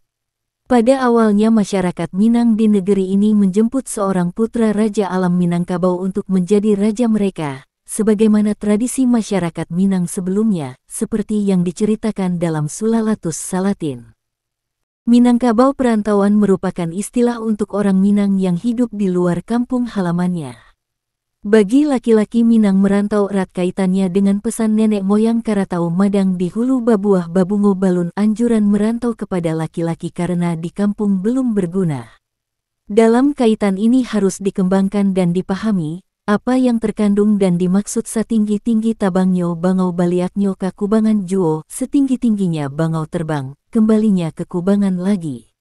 S1: Pada awalnya masyarakat Minang di negeri ini menjemput seorang putra Raja Alam Minangkabau untuk menjadi raja mereka, sebagaimana tradisi masyarakat Minang sebelumnya, seperti yang diceritakan dalam Sulalatus Salatin. Minangkabau perantauan merupakan istilah untuk orang Minang yang hidup di luar kampung halamannya. Bagi laki-laki Minang merantau erat kaitannya dengan pesan nenek moyang Karatau Madang di Hulu Babuah Babungo Balun, anjuran merantau kepada laki-laki karena di kampung belum berguna. Dalam kaitan ini harus dikembangkan dan dipahami, apa yang terkandung dan dimaksud setinggi-tinggi tabangnya bangau baliaknya ke kubangan juo, setinggi-tingginya bangau terbang, kembalinya ke kubangan lagi.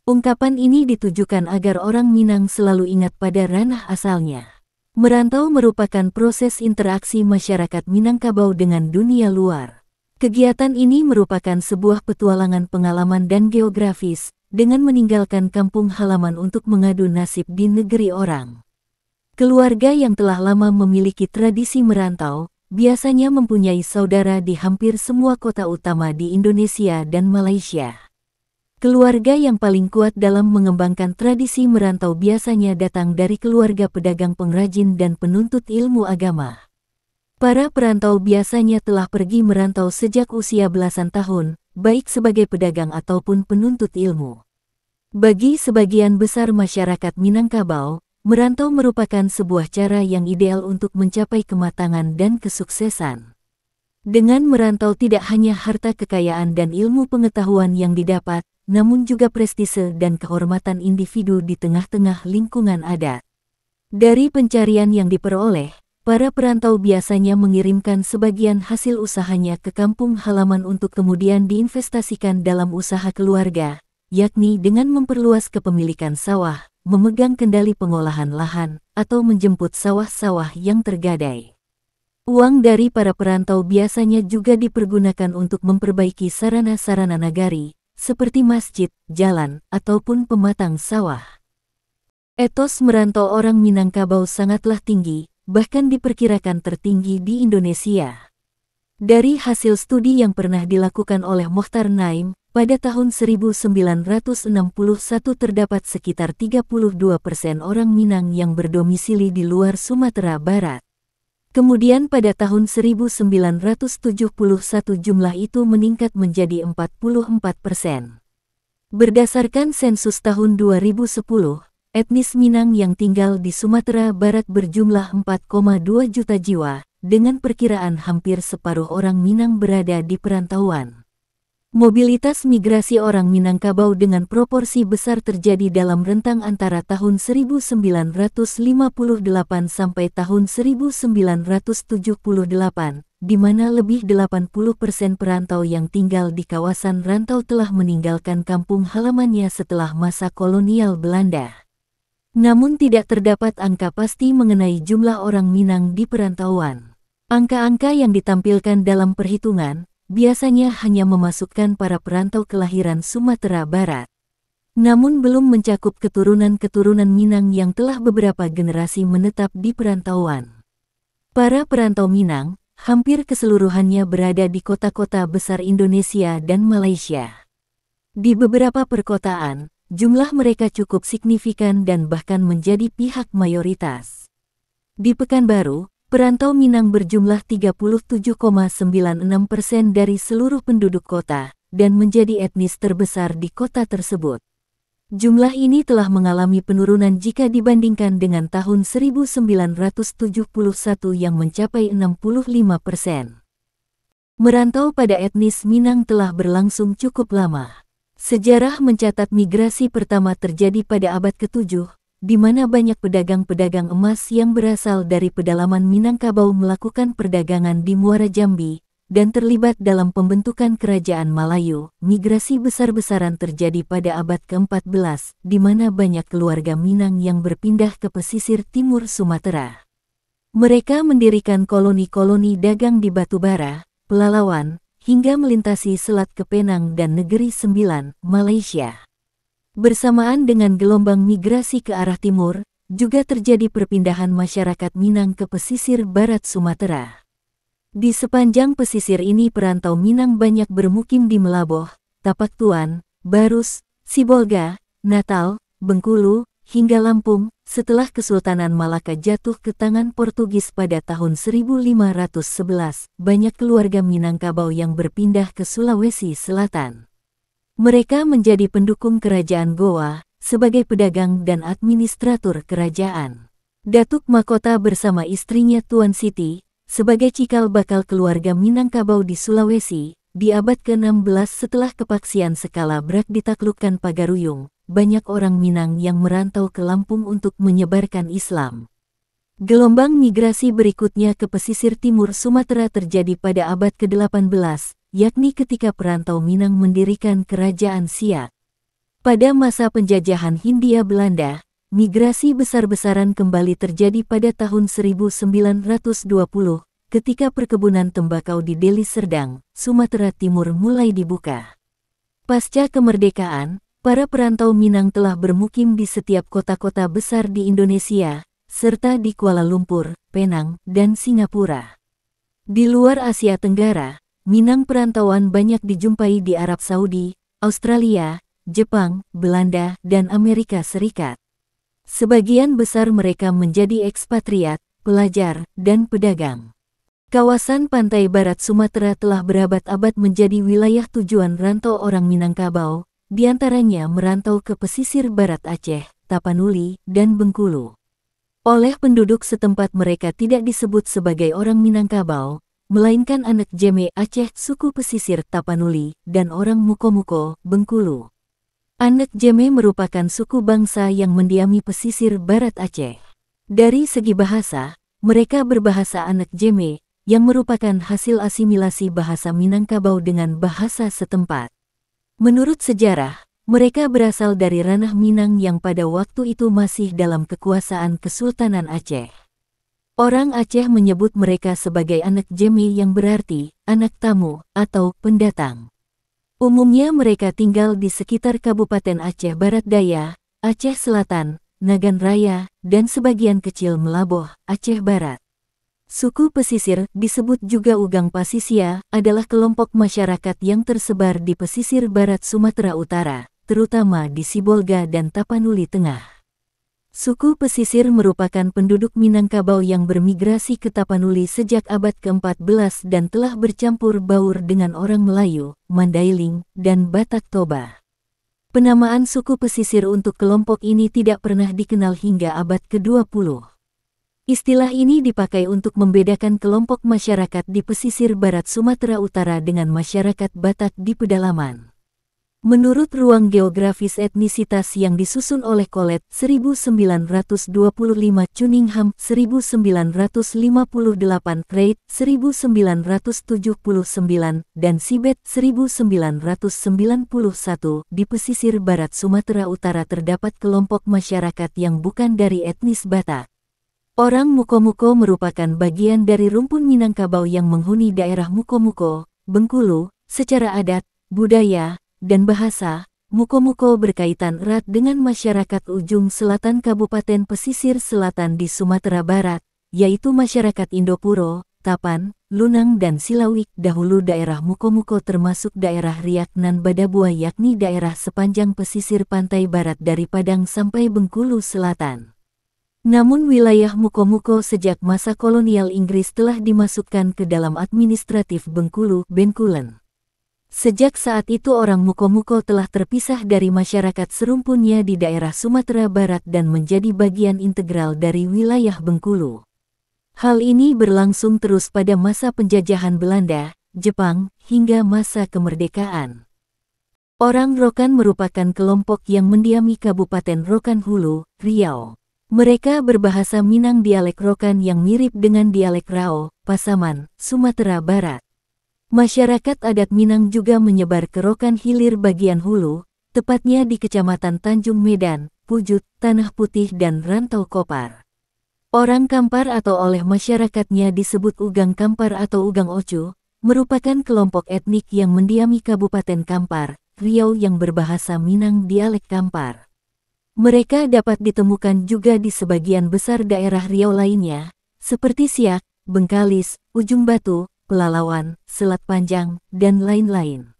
S1: Ungkapan ini ditujukan agar orang Minang selalu ingat pada ranah asalnya. Merantau merupakan proses interaksi masyarakat Minangkabau dengan dunia luar. Kegiatan ini merupakan sebuah petualangan pengalaman dan geografis, dengan meninggalkan kampung halaman untuk mengadu nasib di negeri orang. Keluarga yang telah lama memiliki tradisi merantau, biasanya mempunyai saudara di hampir semua kota utama di Indonesia dan Malaysia. Keluarga yang paling kuat dalam mengembangkan tradisi merantau biasanya datang dari keluarga pedagang pengrajin dan penuntut ilmu agama. Para perantau biasanya telah pergi merantau sejak usia belasan tahun, baik sebagai pedagang ataupun penuntut ilmu. Bagi sebagian besar masyarakat Minangkabau, merantau merupakan sebuah cara yang ideal untuk mencapai kematangan dan kesuksesan. Dengan merantau tidak hanya harta kekayaan dan ilmu pengetahuan yang didapat, namun juga prestise dan kehormatan individu di tengah-tengah lingkungan adat. Dari pencarian yang diperoleh, para perantau biasanya mengirimkan sebagian hasil usahanya ke kampung halaman untuk kemudian diinvestasikan dalam usaha keluarga, yakni dengan memperluas kepemilikan sawah, memegang kendali pengolahan lahan, atau menjemput sawah-sawah yang tergadai. Uang dari para perantau biasanya juga dipergunakan untuk memperbaiki sarana-sarana nagari, seperti masjid, jalan, ataupun pematang sawah. Etos merantau orang Minangkabau sangatlah tinggi, bahkan diperkirakan tertinggi di Indonesia. Dari hasil studi yang pernah dilakukan oleh Mokhtar Naim, pada tahun 1961 terdapat sekitar 32% orang Minang yang berdomisili di luar Sumatera Barat. Kemudian pada tahun 1971 jumlah itu meningkat menjadi 44%. Berdasarkan sensus tahun 2010, etnis Minang yang tinggal di Sumatera Barat berjumlah 4,2 juta jiwa, dengan perkiraan hampir separuh orang Minang berada di perantauan. Mobilitas migrasi orang Minangkabau dengan proporsi besar terjadi dalam rentang antara tahun 1958 sampai tahun 1978, di mana lebih 80% perantau yang tinggal di kawasan rantau telah meninggalkan kampung halamannya setelah masa kolonial Belanda. Namun tidak terdapat angka pasti mengenai jumlah orang Minang di perantauan. Angka-angka yang ditampilkan dalam perhitungan biasanya hanya memasukkan para perantau kelahiran Sumatera Barat. Namun belum mencakup keturunan-keturunan Minang yang telah beberapa generasi menetap di perantauan. Para perantau Minang, hampir keseluruhannya berada di kota-kota besar Indonesia dan Malaysia. Di beberapa perkotaan, jumlah mereka cukup signifikan dan bahkan menjadi pihak mayoritas. Di Pekanbaru, perantau Minang berjumlah 37,96% dari seluruh penduduk kota, dan menjadi etnis terbesar di kota tersebut. Jumlah ini telah mengalami penurunan jika dibandingkan dengan tahun 1971 yang mencapai 65%. Merantau pada etnis Minang telah berlangsung cukup lama. Sejarah mencatat migrasi pertama terjadi pada abad ke-7, di mana banyak pedagang-pedagang emas yang berasal dari pedalaman Minangkabau melakukan perdagangan di Muara Jambi, dan terlibat dalam pembentukan kerajaan Melayu. Migrasi besar-besaran terjadi pada abad ke-14, di mana banyak keluarga Minang yang berpindah ke pesisir timur Sumatera. Mereka mendirikan koloni-koloni dagang di Batubara, Pelalawan, hingga melintasi selat ke Penang dan Negeri Sembilan, Malaysia. Bersamaan dengan gelombang migrasi ke arah timur, juga terjadi perpindahan masyarakat Minang ke pesisir barat Sumatera. Di sepanjang pesisir ini perantau Minang banyak bermukim di Melaboh, Tapak Tuan, Barus, Sibolga, Natal, Bengkulu, hingga Lampung. Setelah Kesultanan Malaka jatuh ke tangan Portugis pada tahun 1511, banyak keluarga Minangkabau yang berpindah ke Sulawesi Selatan. Mereka menjadi pendukung kerajaan Goa, sebagai pedagang dan administratur kerajaan. Datuk Mahkota bersama istrinya Tuan Siti, sebagai cikal bakal keluarga Minangkabau di Sulawesi, di abad ke-16 setelah kepaksian skala Brak ditaklukkan Pagaruyung, banyak orang Minang yang merantau ke Lampung untuk menyebarkan Islam. Gelombang migrasi berikutnya ke pesisir timur Sumatera terjadi pada abad ke-18, yakni ketika perantau Minang mendirikan kerajaan Siak. Pada masa penjajahan Hindia Belanda, migrasi besar-besaran kembali terjadi pada tahun 1920, ketika perkebunan tembakau di Deli Serdang, Sumatera Timur mulai dibuka. Pasca kemerdekaan, para perantau Minang telah bermukim di setiap kota-kota besar di Indonesia, serta di Kuala Lumpur, Penang, dan Singapura. Di luar Asia Tenggara, Minang perantauan banyak dijumpai di Arab Saudi, Australia, Jepang, Belanda, dan Amerika Serikat. Sebagian besar mereka menjadi ekspatriat, pelajar, dan pedagang. Kawasan pantai barat Sumatera telah berabad-abad menjadi wilayah tujuan rantau orang Minangkabau, diantaranya merantau ke pesisir barat Aceh, Tapanuli, dan Bengkulu. Oleh penduduk setempat mereka tidak disebut sebagai orang Minangkabau, melainkan anak Jeme Aceh suku pesisir Tapanuli, dan orang Muko-Muko, Bengkulu. Anak Jeme merupakan suku bangsa yang mendiami pesisir barat Aceh. Dari segi bahasa, mereka berbahasa anak Jeme, yang merupakan hasil asimilasi bahasa Minangkabau dengan bahasa setempat. Menurut sejarah, mereka berasal dari ranah Minang yang pada waktu itu masih dalam kekuasaan Kesultanan Aceh. Orang Aceh menyebut mereka sebagai anak Jeme yang berarti anak tamu atau pendatang. Umumnya mereka tinggal di sekitar Kabupaten Aceh Barat Daya, Aceh Selatan, Nagan Raya, dan sebagian kecil Melaboh, Aceh Barat. Suku pesisir, disebut juga Ugang Pasisia, adalah kelompok masyarakat yang tersebar di pesisir barat Sumatera Utara, terutama di Sibolga dan Tapanuli Tengah. Suku pesisir merupakan penduduk Minangkabau yang bermigrasi ke Tapanuli sejak abad ke-14 dan telah bercampur baur dengan orang Melayu, Mandailing, dan Batak Toba. Penamaan suku pesisir untuk kelompok ini tidak pernah dikenal hingga abad ke-20. Istilah ini dipakai untuk membedakan kelompok masyarakat di pesisir barat Sumatera Utara dengan masyarakat Batak di pedalaman. Menurut ruang geografis etnisitas yang disusun oleh Colette 1925, Cunningham 1958, Reid 1979, dan Sibet 1991, di pesisir barat Sumatera Utara terdapat kelompok masyarakat yang bukan dari etnis Batak. Orang Muko-Muko merupakan bagian dari rumpun Minangkabau yang menghuni daerah Muko-Muko, Bengkulu. Secara adat, budaya, dan bahasa, Muko-Muko berkaitan erat dengan masyarakat ujung selatan Kabupaten Pesisir Selatan di Sumatera Barat, yaitu masyarakat Indopuro, Tapan, Lunang dan Silawik. Dahulu daerah Muko-Muko termasuk daerah Riak nan Badabua, yakni daerah sepanjang pesisir pantai barat dari Padang sampai Bengkulu Selatan. Namun wilayah Muko-Muko sejak masa kolonial Inggris telah dimasukkan ke dalam administratif Bengkulu, Bengkulen. Sejak saat itu orang Muko-Muko telah terpisah dari masyarakat serumpunnya di daerah Sumatera Barat dan menjadi bagian integral dari wilayah Bengkulu. Hal ini berlangsung terus pada masa penjajahan Belanda, Jepang, hingga masa kemerdekaan. Orang Rokan merupakan kelompok yang mendiami Kabupaten Rokan Hulu, Riau. Mereka berbahasa Minang dialek Rokan yang mirip dengan dialek Rao, Pasaman, Sumatera Barat. Masyarakat adat Minang juga menyebar ke Rokan Hilir bagian hulu, tepatnya di Kecamatan Tanjung Medan, Pujut, Tanah Putih dan Rantau Kopar. Orang Kampar atau oleh masyarakatnya disebut Ugang Kampar atau Ugang Ocu, merupakan kelompok etnik yang mendiami Kabupaten Kampar, Riau yang berbahasa Minang dialek Kampar. Mereka dapat ditemukan juga di sebagian besar daerah Riau lainnya, seperti Siak, Bengkalis, Ujung Batu, Pelalawan, Selat Panjang, dan lain-lain.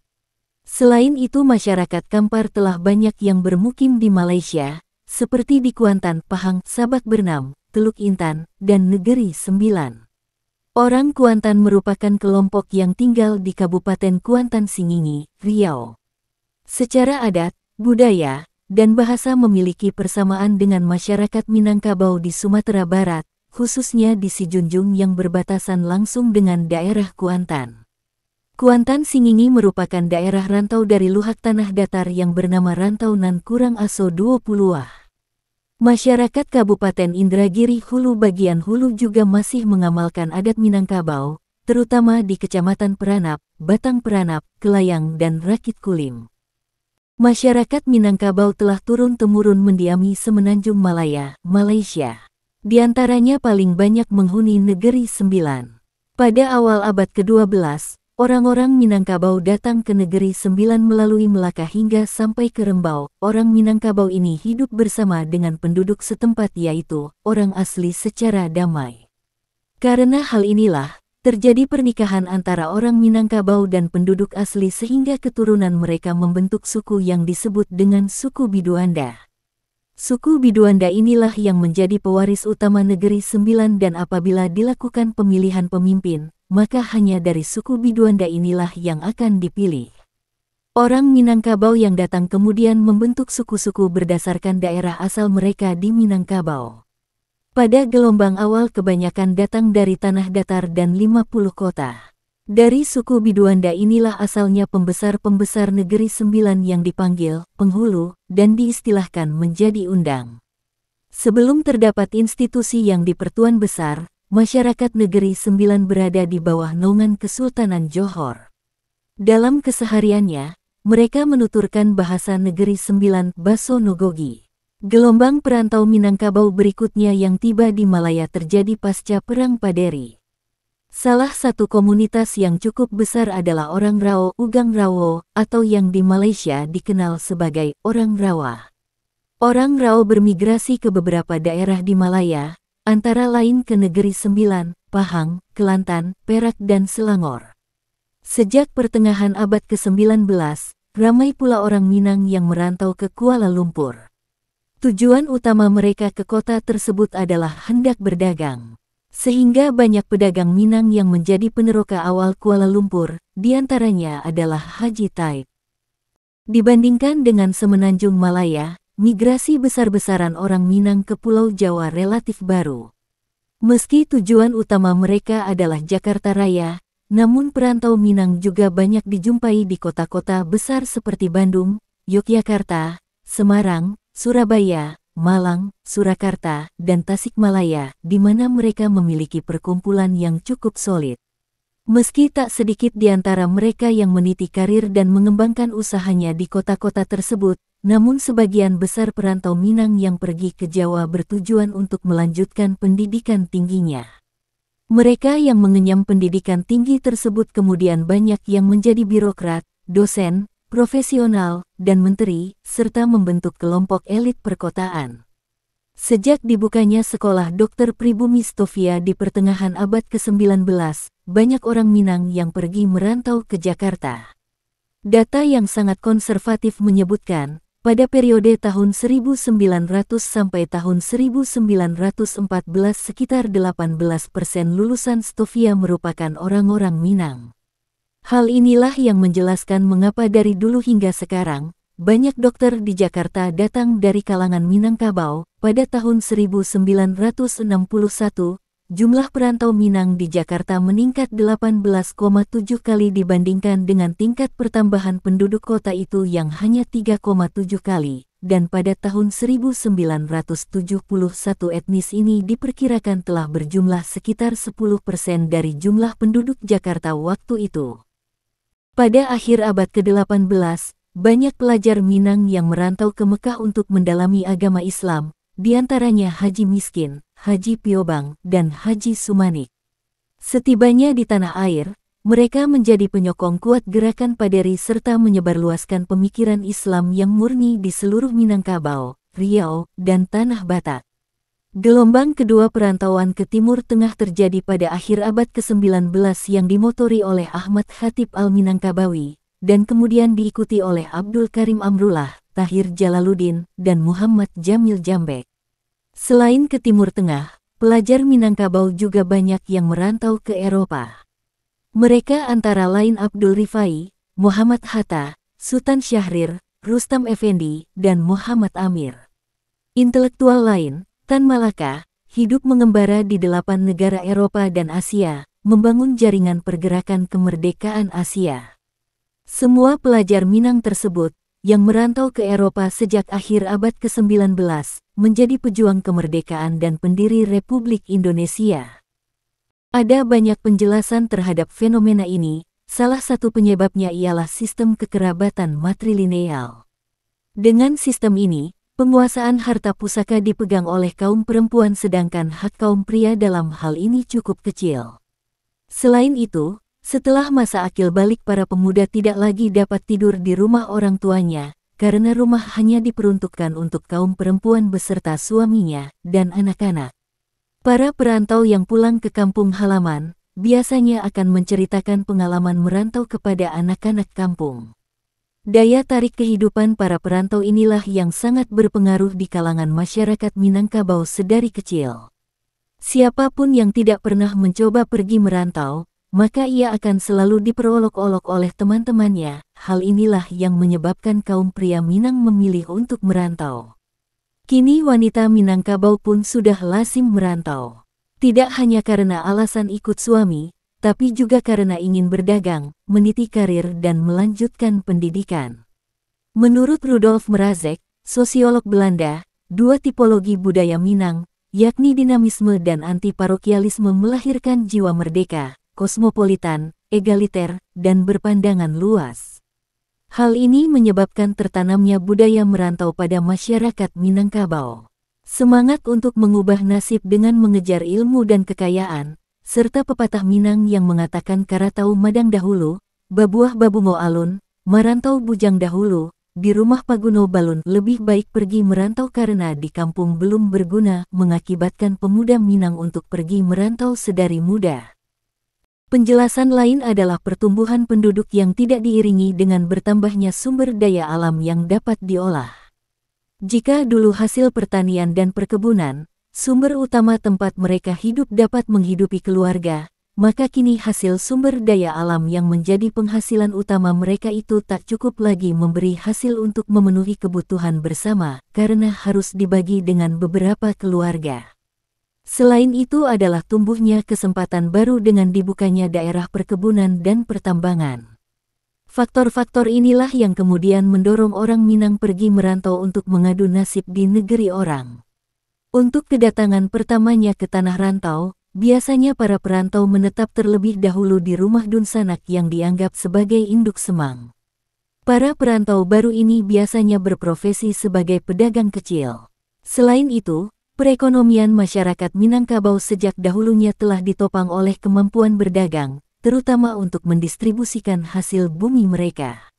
S1: Selain itu masyarakat Kampar telah banyak yang bermukim di Malaysia, seperti di Kuantan, Pahang, Sabak Bernam, Teluk Intan, dan Negeri Sembilan. Orang Kuantan merupakan kelompok yang tinggal di Kabupaten Kuantan Singingi, Riau. Secara adat, budaya, dan bahasa memiliki persamaan dengan masyarakat Minangkabau di Sumatera Barat, khususnya di Sijunjung yang berbatasan langsung dengan daerah Kuantan. Kuantan Singingi merupakan daerah rantau dari luhak tanah datar yang bernama Rantau Nan Kurang Aso 20. Masyarakat Kabupaten Indragiri Hulu bagian hulu juga masih mengamalkan adat Minangkabau, terutama di Kecamatan Peranap, Batang Peranap, Kelayang dan Rakit Kulim. Masyarakat Minangkabau telah turun-temurun mendiami Semenanjung Malaya, Malaysia. Di antaranya paling banyak menghuni Negeri Sembilan. Pada awal abad ke-12, orang-orang Minangkabau datang ke Negeri Sembilan melalui Melaka hingga sampai ke Rembau. Orang Minangkabau ini hidup bersama dengan penduduk setempat yaitu orang asli secara damai. Karena hal inilah, terjadi pernikahan antara orang Minangkabau dan penduduk asli sehingga keturunan mereka membentuk suku yang disebut dengan suku Biduanda. Suku Biduanda inilah yang menjadi pewaris utama Negeri Sembilan dan apabila dilakukan pemilihan pemimpin, maka hanya dari suku Biduanda inilah yang akan dipilih. Orang Minangkabau yang datang kemudian membentuk suku-suku berdasarkan daerah asal mereka di Minangkabau. Pada gelombang awal kebanyakan datang dari tanah datar dan 50 kota. Dari suku Biduanda inilah asalnya pembesar-pembesar Negeri Sembilan yang dipanggil penghulu dan diistilahkan menjadi undang. Sebelum terdapat institusi yang dipertuan besar, masyarakat Negeri Sembilan berada di bawah naungan Kesultanan Johor. Dalam kesehariannya, mereka menuturkan bahasa Negeri Sembilan Baso Nogogi. Gelombang perantau Minangkabau berikutnya yang tiba di Malaya terjadi pasca Perang Paderi. Salah satu komunitas yang cukup besar adalah orang Rao Ugang Rawo atau yang di Malaysia dikenal sebagai orang Rawa. Orang Rao bermigrasi ke beberapa daerah di Malaya, antara lain ke Negeri Sembilan, Pahang, Kelantan, Perak dan Selangor. Sejak pertengahan abad ke-19, ramai pula orang Minang yang merantau ke Kuala Lumpur. Tujuan utama mereka ke kota tersebut adalah hendak berdagang. Sehingga banyak pedagang Minang yang menjadi peneroka awal Kuala Lumpur, diantaranya adalah Haji Taib. Dibandingkan dengan Semenanjung Malaya, migrasi besar-besaran orang Minang ke Pulau Jawa relatif baru. Meski tujuan utama mereka adalah Jakarta Raya, namun perantau Minang juga banyak dijumpai di kota-kota besar seperti Bandung, Yogyakarta, Semarang, Surabaya, Malang, Surakarta, dan Tasikmalaya, di mana mereka memiliki perkumpulan yang cukup solid. Meski tak sedikit di antara mereka yang meniti karir dan mengembangkan usahanya di kota-kota tersebut, namun sebagian besar perantau Minang yang pergi ke Jawa bertujuan untuk melanjutkan pendidikan tingginya. Mereka yang mengenyam pendidikan tinggi tersebut kemudian banyak yang menjadi birokrat, dosen, profesional, dan menteri, serta membentuk kelompok elit perkotaan. Sejak dibukanya sekolah Dr. Pribumi Stovia di pertengahan abad ke-19, banyak orang Minang yang pergi merantau ke Jakarta. Data yang sangat konservatif menyebutkan, pada periode tahun 1900 sampai tahun 1914 sekitar 18% lulusan Stovia merupakan orang-orang Minang. Hal inilah yang menjelaskan mengapa dari dulu hingga sekarang, banyak dokter di Jakarta datang dari kalangan Minangkabau. Pada tahun 1961, jumlah perantau Minang di Jakarta meningkat 18,7 kali dibandingkan dengan tingkat pertambahan penduduk kota itu yang hanya 3,7 kali. Dan pada tahun 1971 etnis ini diperkirakan telah berjumlah sekitar 10% dari jumlah penduduk Jakarta waktu itu. Pada akhir abad ke-18, banyak pelajar Minang yang merantau ke Mekah untuk mendalami agama Islam, di antaranya Haji Miskin, Haji Piobang, dan Haji Sumanik. Setibanya di tanah air, mereka menjadi penyokong kuat gerakan Paderi serta menyebarluaskan pemikiran Islam yang murni di seluruh Minangkabau, Riau, dan Tanah Batak. Gelombang kedua perantauan ke Timur Tengah terjadi pada akhir abad ke-19 yang dimotori oleh Ahmad Khatib Al-Minangkabawi, dan kemudian diikuti oleh Abdul Karim Amrullah, Tahir Jalaluddin, dan Muhammad Jamil Jambek. Selain ke Timur Tengah, pelajar Minangkabau juga banyak yang merantau ke Eropa. Mereka antara lain Abdul Rifai, Muhammad Hatta, Sultan Syahrir, Rustam Effendi, dan Muhammad Amir. Intelektual lain, Tan Malaka, hidup mengembara di 8 negara Eropa dan Asia, membangun jaringan pergerakan kemerdekaan Asia. Semua pelajar Minang tersebut, yang merantau ke Eropa sejak akhir abad ke-19, menjadi pejuang kemerdekaan dan pendiri Republik Indonesia. Ada banyak penjelasan terhadap fenomena ini, salah satu penyebabnya ialah sistem kekerabatan matrilineal. Dengan sistem ini, penguasaan harta pusaka dipegang oleh kaum perempuan sedangkan hak kaum pria dalam hal ini cukup kecil. Selain itu, setelah masa akil balik para pemuda tidak lagi dapat tidur di rumah orang tuanya, karena rumah hanya diperuntukkan untuk kaum perempuan beserta suaminya dan anak-anak. Para perantau yang pulang ke kampung halaman, biasanya akan menceritakan pengalaman merantau kepada anak-anak kampung. Daya tarik kehidupan para perantau inilah yang sangat berpengaruh di kalangan masyarakat Minangkabau sedari kecil. Siapapun yang tidak pernah mencoba pergi merantau, maka ia akan selalu diperolok-olok oleh teman-temannya. Hal inilah yang menyebabkan kaum pria Minang memilih untuk merantau. Kini wanita Minangkabau pun sudah lazim merantau. Tidak hanya karena alasan ikut suami, tapi juga karena ingin berdagang, meniti karir dan melanjutkan pendidikan. Menurut Rudolf Mrazek, sosiolog Belanda, dua tipologi budaya Minang, yakni dinamisme dan anti-parokialisme melahirkan jiwa merdeka, kosmopolitan, egaliter, dan berpandangan luas. Hal ini menyebabkan tertanamnya budaya merantau pada masyarakat Minangkabau. Semangat untuk mengubah nasib dengan mengejar ilmu dan kekayaan, serta pepatah Minang yang mengatakan karatau madang dahulu, babuah babungo alun, marantau bujang dahulu, di rumah paguno balun lebih baik pergi merantau karena di kampung belum berguna, mengakibatkan pemuda Minang untuk pergi merantau sedari muda. Penjelasan lain adalah pertumbuhan penduduk yang tidak diiringi dengan bertambahnya sumber daya alam yang dapat diolah. Jika dulu hasil pertanian dan perkebunan, sumber utama tempat mereka hidup dapat menghidupi keluarga, maka kini hasil sumber daya alam yang menjadi penghasilan utama mereka itu tak cukup lagi memberi hasil untuk memenuhi kebutuhan bersama, karena harus dibagi dengan beberapa keluarga. Selain itu adalah tumbuhnya kesempatan baru dengan dibukanya daerah perkebunan dan pertambangan. Faktor-faktor inilah yang kemudian mendorong orang Minang pergi merantau untuk mengadu nasib di negeri orang. Untuk kedatangan pertamanya ke tanah rantau, biasanya para perantau menetap terlebih dahulu di rumah Dunsanak yang dianggap sebagai induk semang. Para perantau baru ini biasanya berprofesi sebagai pedagang kecil. Selain itu, perekonomian masyarakat Minangkabau sejak dahulunya telah ditopang oleh kemampuan berdagang, terutama untuk mendistribusikan hasil bumi mereka.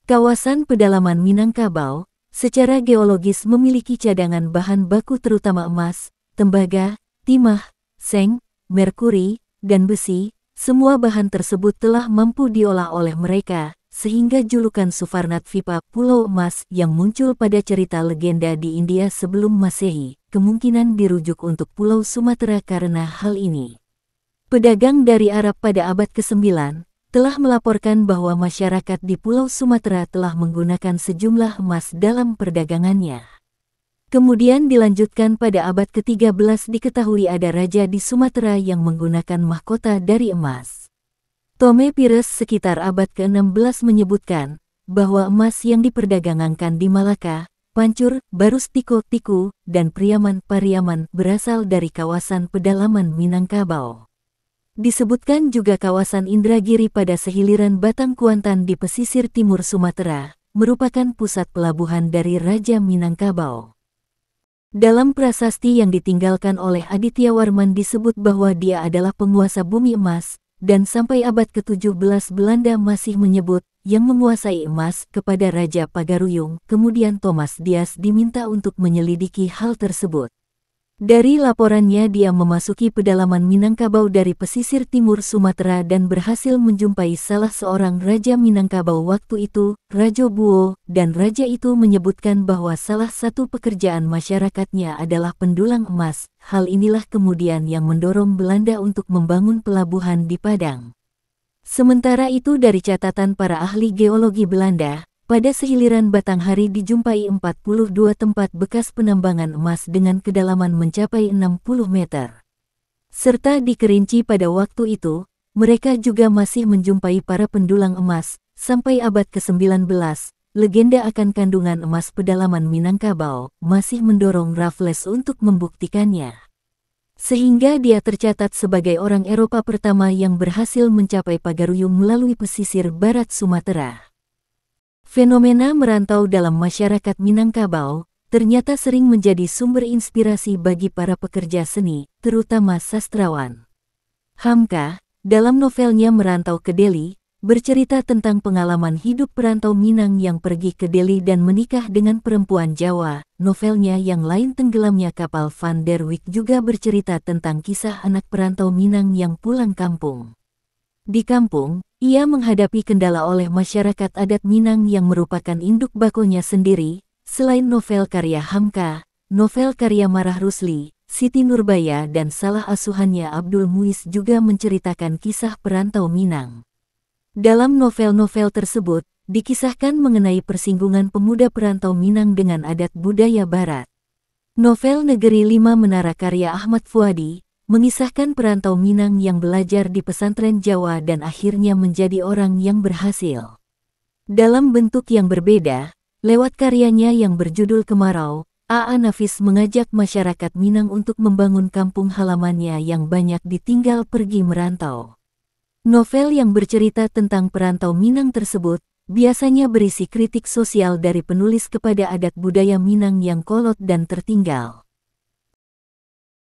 S1: Kawasan pedalaman Minangkabau, secara geologis memiliki cadangan bahan baku terutama emas, tembaga, timah, seng, merkuri, dan besi. Semua bahan tersebut telah mampu diolah oleh mereka, sehingga julukan Suvarnatvipa Pulau Emas yang muncul pada cerita legenda di India sebelum Masehi, kemungkinan dirujuk untuk Pulau Sumatera karena hal ini. Pedagang dari Arab pada abad ke-9 telah melaporkan bahwa masyarakat di Pulau Sumatera telah menggunakan sejumlah emas dalam perdagangannya. Kemudian dilanjutkan pada abad ke-13 diketahui ada raja di Sumatera yang menggunakan mahkota dari emas. Tome Pires sekitar abad ke-16 menyebutkan bahwa emas yang diperdagangkan di Malaka, Pancur, Barus Tiko-Tiku, dan Priaman-Pariaman berasal dari kawasan pedalaman Minangkabau. Disebutkan juga kawasan Indragiri pada sehiliran Batang Kuantan di pesisir timur Sumatera, merupakan pusat pelabuhan dari Raja Minangkabau. Dalam prasasti yang ditinggalkan oleh Aditya Warman disebut bahwa dia adalah penguasa bumi emas, dan sampai abad ke-17 Belanda masih menyebut yang menguasai emas kepada Raja Pagaruyung. Kemudian Thomas Dias diminta untuk menyelidiki hal tersebut. Dari laporannya dia memasuki pedalaman Minangkabau dari pesisir timur Sumatera dan berhasil menjumpai salah seorang Raja Minangkabau waktu itu, Rajo Buo, dan raja itu menyebutkan bahwa salah satu pekerjaan masyarakatnya adalah pendulang emas. Hal inilah kemudian yang mendorong Belanda untuk membangun pelabuhan di Padang. Sementara itu dari catatan para ahli geologi Belanda, pada sehiliran Batanghari dijumpai 42 tempat bekas penambangan emas dengan kedalaman mencapai 60 meter. Serta di Kerinci pada waktu itu, mereka juga masih menjumpai para pendulang emas. Sampai abad ke-19, legenda akan kandungan emas pedalaman Minangkabau masih mendorong Raffles untuk membuktikannya. Sehingga dia tercatat sebagai orang Eropa pertama yang berhasil mencapai Pagaruyung melalui pesisir barat Sumatera. Fenomena merantau dalam masyarakat Minangkabau ternyata sering menjadi sumber inspirasi bagi para pekerja seni, terutama sastrawan. Hamka, dalam novelnya Merantau ke Delhi, bercerita tentang pengalaman hidup perantau Minang yang pergi ke Delhi dan menikah dengan perempuan Jawa. Novelnya yang lain Tenggelamnya Kapal Van der Wijk juga bercerita tentang kisah anak perantau Minang yang pulang kampung. Di kampung, ia menghadapi kendala oleh masyarakat adat Minang yang merupakan induk bakonya sendiri. Selain novel karya Hamka, novel karya Marah Rusli, Siti Nurbaya dan salah asuhannya Abdul Muiz juga menceritakan kisah perantau Minang. Dalam novel-novel tersebut, dikisahkan mengenai persinggungan pemuda perantau Minang dengan adat budaya barat. Novel Negeri Lima Menara karya Ahmad Fuadi mengisahkan perantau Minang yang belajar di pesantren Jawa dan akhirnya menjadi orang yang berhasil. Dalam bentuk yang berbeda, lewat karyanya yang berjudul Kemarau, A.A. Nafis mengajak masyarakat Minang untuk membangun kampung halamannya yang banyak ditinggal pergi merantau. Novel yang bercerita tentang perantau Minang tersebut biasanya berisi kritik sosial dari penulis kepada adat budaya Minang yang kolot dan tertinggal.